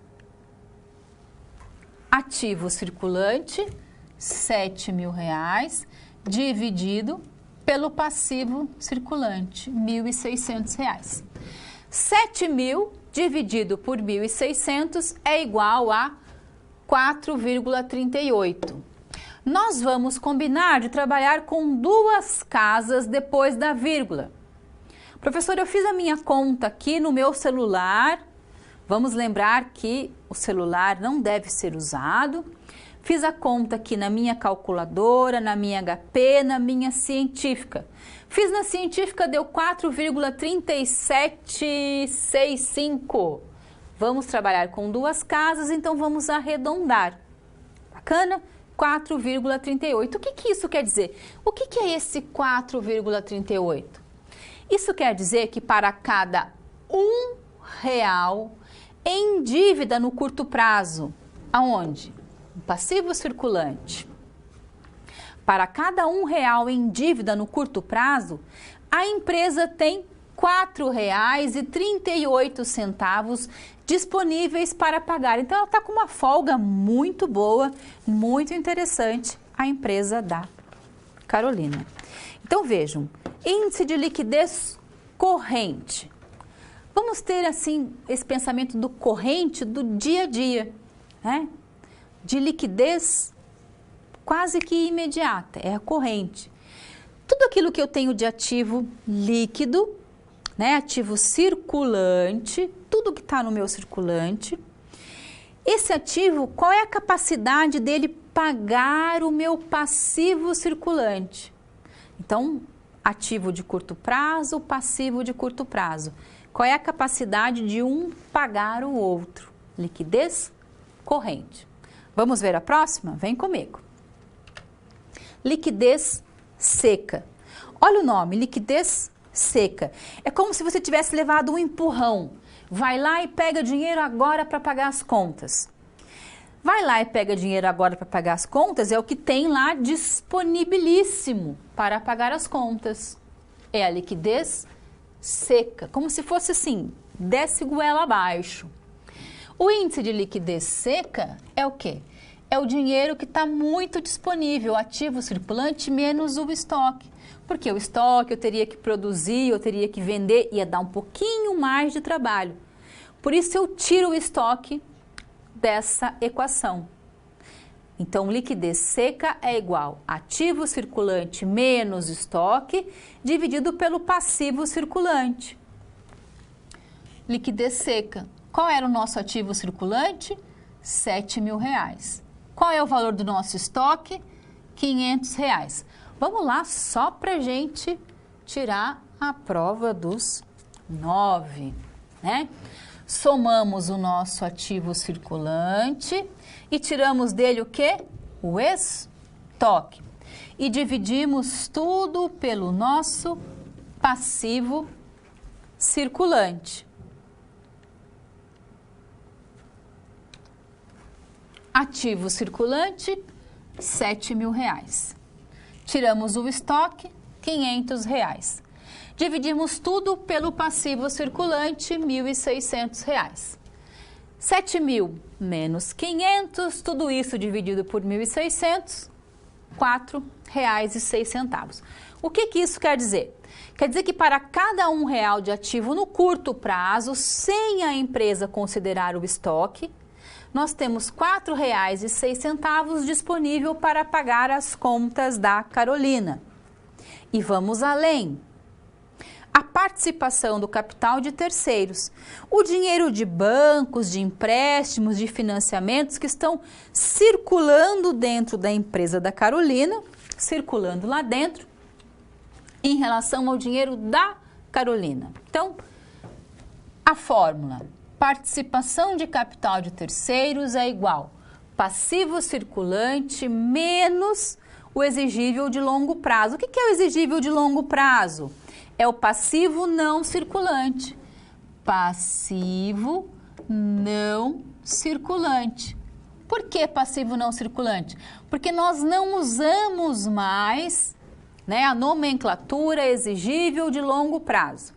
ativo circulante, R$7.000, dividido pelo passivo circulante, R$1.600. 7.000 dividido por 1.600 é igual a 4,38. Nós vamos combinar de trabalhar com duas casas depois da vírgula. Professor, eu fiz a minha conta aqui no meu celular. Vamos lembrar que o celular não deve ser usado. Fiz a conta aqui na minha calculadora, na minha HP, na minha científica. Fiz na científica, deu 4,3765. Vamos trabalhar com duas casas, então vamos arredondar. Bacana? 4,38. O que isso quer dizer? O que é esse 4,38? Isso quer dizer que para cada R$1 em dívida no curto prazo, aonde? No passivo circulante. Para cada R$1 em dívida no curto prazo, a empresa tem R$ 4,38 disponíveis para pagar. Então, ela está com uma folga muito boa, muito interessante, a empresa da Carolina. Então, vejam, índice de liquidez corrente. Vamos ter, assim, esse pensamento do corrente do dia a dia, né? De liquidez quase que imediata, é a corrente. Tudo aquilo que eu tenho de ativo líquido, né, ativo circulante, tudo que está no meu circulante, esse ativo, qual é a capacidade dele pagar o meu passivo circulante? Então, ativo de curto prazo, passivo de curto prazo. Qual é a capacidade de um pagar o outro? Liquidez corrente. Vamos ver a próxima? Vem comigo. Liquidez seca. Olha o nome, liquidez seca. É como se você tivesse levado um empurrão. Vai lá e pega dinheiro agora para pagar as contas. Vai lá e pega dinheiro agora para pagar as contas é o que tem lá disponibilíssimo para pagar as contas. É a liquidez seca, como se fosse assim, desce goela abaixo. O índice de liquidez seca é o quê? É o dinheiro que está muito disponível, ativo circulante menos o estoque. Porque o estoque eu teria que produzir, eu teria que vender, ia dar um pouquinho mais de trabalho. Por isso eu tiro o estoque dessa equação. Então, liquidez seca é igual ativo circulante menos estoque dividido pelo passivo circulante. Liquidez seca. Qual era o nosso ativo circulante? R$7.000. Qual é o valor do nosso estoque? R$500. Vamos lá, só para gente tirar a prova dos 9, né? Somamos o nosso ativo circulante e tiramos dele o quê? O estoque. E dividimos tudo pelo nosso passivo circulante. Ativo circulante, R$7.000. Tiramos o estoque, R$500. Dividimos tudo pelo passivo circulante, R$1.600. 7.000 menos 500, tudo isso dividido por 1.600, R$4,06. O que isso quer dizer? Quer dizer que para cada R$1 de ativo no curto prazo, sem a empresa considerar o estoque, nós temos R$4,06 disponível para pagar as contas da Carolina. E vamos além. A participação do capital de terceiros. O dinheiro de bancos, de empréstimos, de financiamentos que estão circulando dentro da empresa da Carolina, circulando lá dentro, em relação ao dinheiro da Carolina. Então, a fórmula: participação de capital de terceiros é igual passivo circulante menos o exigível de longo prazo. O que é o exigível de longo prazo? É o passivo não circulante. Passivo não circulante. Por que passivo não circulante? Porque nós não usamos mais, né, a nomenclatura exigível de longo prazo.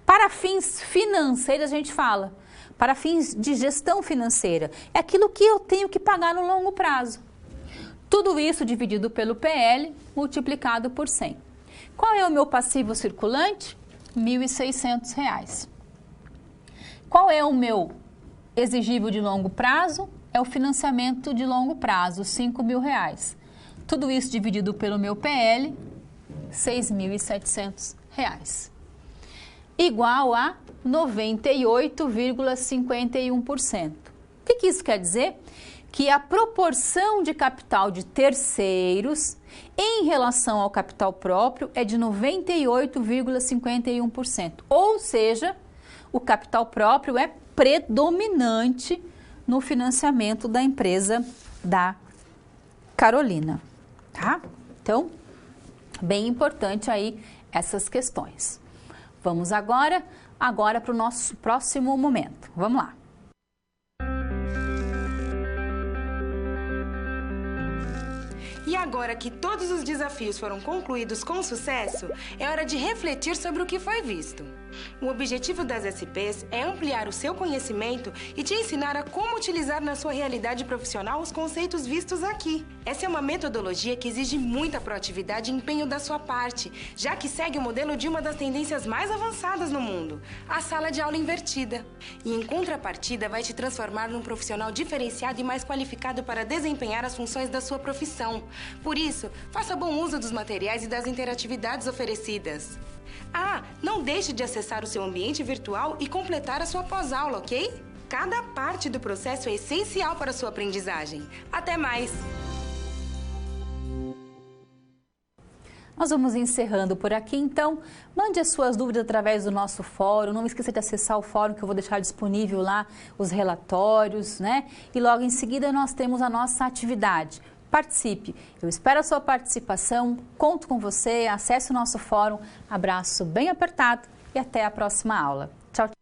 Para fins financeiros, a gente fala, para fins de gestão financeira, é aquilo que eu tenho que pagar no longo prazo. Tudo isso dividido pelo PL, multiplicado por 100. Qual é o meu passivo circulante? R$1.600. Qual é o meu exigível de longo prazo? É o financiamento de longo prazo, R$5.000. Tudo isso dividido pelo meu PL, R$6.700. Igual a 98,51%. O que isso quer dizer? Que a proporção de capital de terceiros em relação ao capital próprio é de 98,51%. Ou seja, o capital próprio é predominante no financiamento da empresa da Carolina, tá? Então, bem importante aí essas questões. Vamos agora para o nosso próximo momento. Vamos lá. E agora que todos os desafios foram concluídos com sucesso, é hora de refletir sobre o que foi visto. O objetivo das SPs é ampliar o seu conhecimento e te ensinar a como utilizar na sua realidade profissional os conceitos vistos aqui. Essa é uma metodologia que exige muita proatividade e empenho da sua parte, já que segue o modelo de uma das tendências mais avançadas no mundo, a sala de aula invertida. E em contrapartida, vai te transformar num profissional diferenciado e mais qualificado para desempenhar as funções da sua profissão. Por isso, faça bom uso dos materiais e das interatividades oferecidas. Ah, não deixe de acessar o seu ambiente virtual e completar a sua pós-aula, ok? Cada parte do processo é essencial para a sua aprendizagem. Até mais! Nós vamos encerrando por aqui, então mande as suas dúvidas através do nosso fórum, não esqueça de acessar o fórum que eu vou deixar disponível lá, os relatórios, né? E logo em seguida nós temos a nossa atividade. Participe, eu espero a sua participação, conto com você, acesse o nosso fórum, abraço bem apertado e até a próxima aula. Tchau, tchau.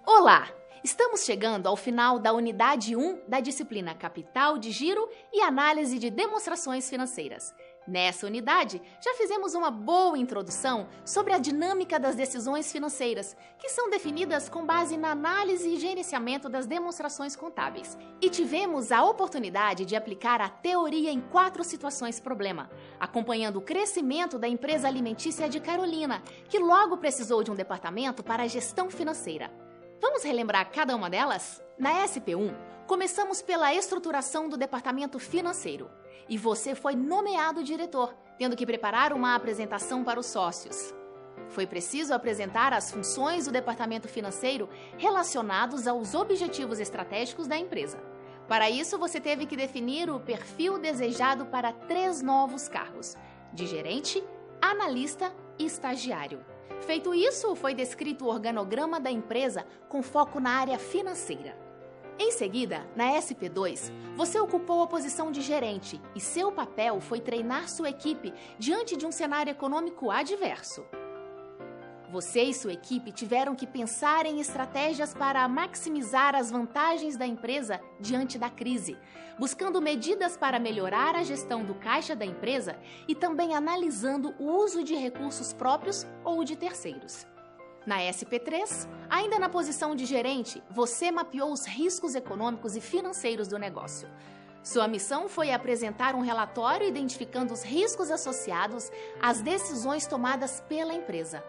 Olá! Estamos chegando ao final da unidade 1 da disciplina Capital de Giro e Análise de Demonstrações Financeiras. Nessa unidade, já fizemos uma boa introdução sobre a dinâmica das decisões financeiras, que são definidas com base na análise e gerenciamento das demonstrações contábeis. E tivemos a oportunidade de aplicar a teoria em 4 situações problema, acompanhando o crescimento da empresa alimentícia de Carolina, que logo precisou de um departamento para a gestão financeira. Vamos relembrar cada uma delas? Na SP1, começamos pela estruturação do departamento financeiro e você foi nomeado diretor, tendo que preparar uma apresentação para os sócios. Foi preciso apresentar as funções do departamento financeiro relacionados aos objetivos estratégicos da empresa. Para isso, você teve que definir o perfil desejado para 3 novos cargos, de gerente, analista e estagiário. Feito isso, foi descrito o organograma da empresa com foco na área financeira. Em seguida, na SP2, você ocupou a posição de gerente e seu papel foi treinar sua equipe diante de um cenário econômico adverso. Você e sua equipe tiveram que pensar em estratégias para maximizar as vantagens da empresa diante da crise, buscando medidas para melhorar a gestão do caixa da empresa e também analisando o uso de recursos próprios ou de terceiros. Na SP3, ainda na posição de gerente, você mapeou os riscos econômicos e financeiros do negócio. Sua missão foi apresentar um relatório identificando os riscos associados às decisões tomadas pela empresa.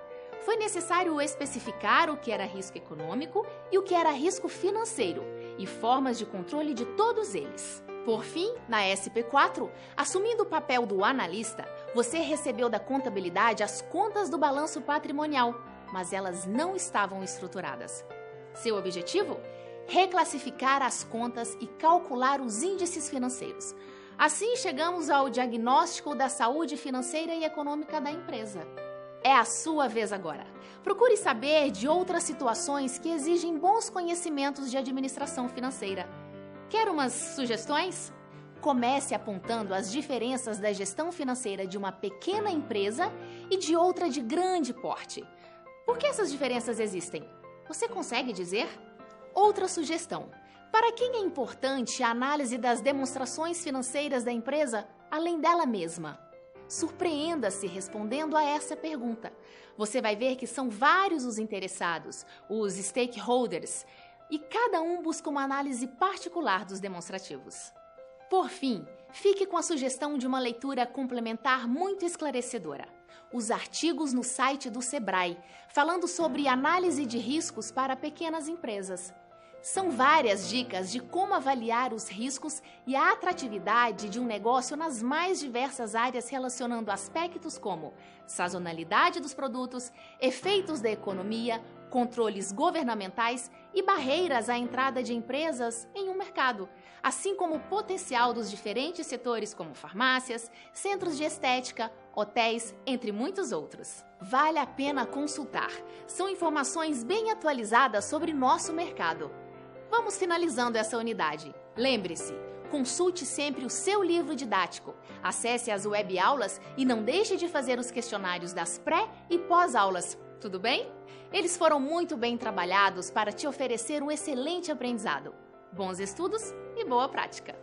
Foi necessário especificar o que era risco econômico e o que era risco financeiro e formas de controle de todos eles. Por fim, na SP4, assumindo o papel do analista, você recebeu da contabilidade as contas do balanço patrimonial, mas elas não estavam estruturadas. Seu objetivo? Reclassificar as contas e calcular os índices financeiros. Assim, chegamos ao diagnóstico da saúde financeira e econômica da empresa. É a sua vez agora. Procure saber de outras situações que exigem bons conhecimentos de administração financeira. Quer umas sugestões? Comece apontando as diferenças da gestão financeira de uma pequena empresa e de outra de grande porte. Por que essas diferenças existem? Você consegue dizer? Outra sugestão. Para quem é importante a análise das demonstrações financeiras da empresa, além dela mesma? Surpreenda-se respondendo a essa pergunta. Você vai ver que são vários os interessados, os stakeholders, e cada um busca uma análise particular dos demonstrativos. Por fim, fique com a sugestão de uma leitura complementar muito esclarecedora. Os artigos no site do Sebrae, falando sobre análise de riscos para pequenas empresas. São várias dicas de como avaliar os riscos e a atratividade de um negócio nas mais diversas áreas, relacionando aspectos como sazonalidade dos produtos, efeitos da economia, controles governamentais e barreiras à entrada de empresas em um mercado, assim como o potencial dos diferentes setores como farmácias, centros de estética, hotéis, entre muitos outros. Vale a pena consultar. São informações bem atualizadas sobre nosso mercado. Vamos finalizando essa unidade. Lembre-se, consulte sempre o seu livro didático. Acesse as web-aulas e não deixe de fazer os questionários das pré- e pós-aulas. Tudo bem? Eles foram muito bem trabalhados para te oferecer um excelente aprendizado. Bons estudos e boa prática!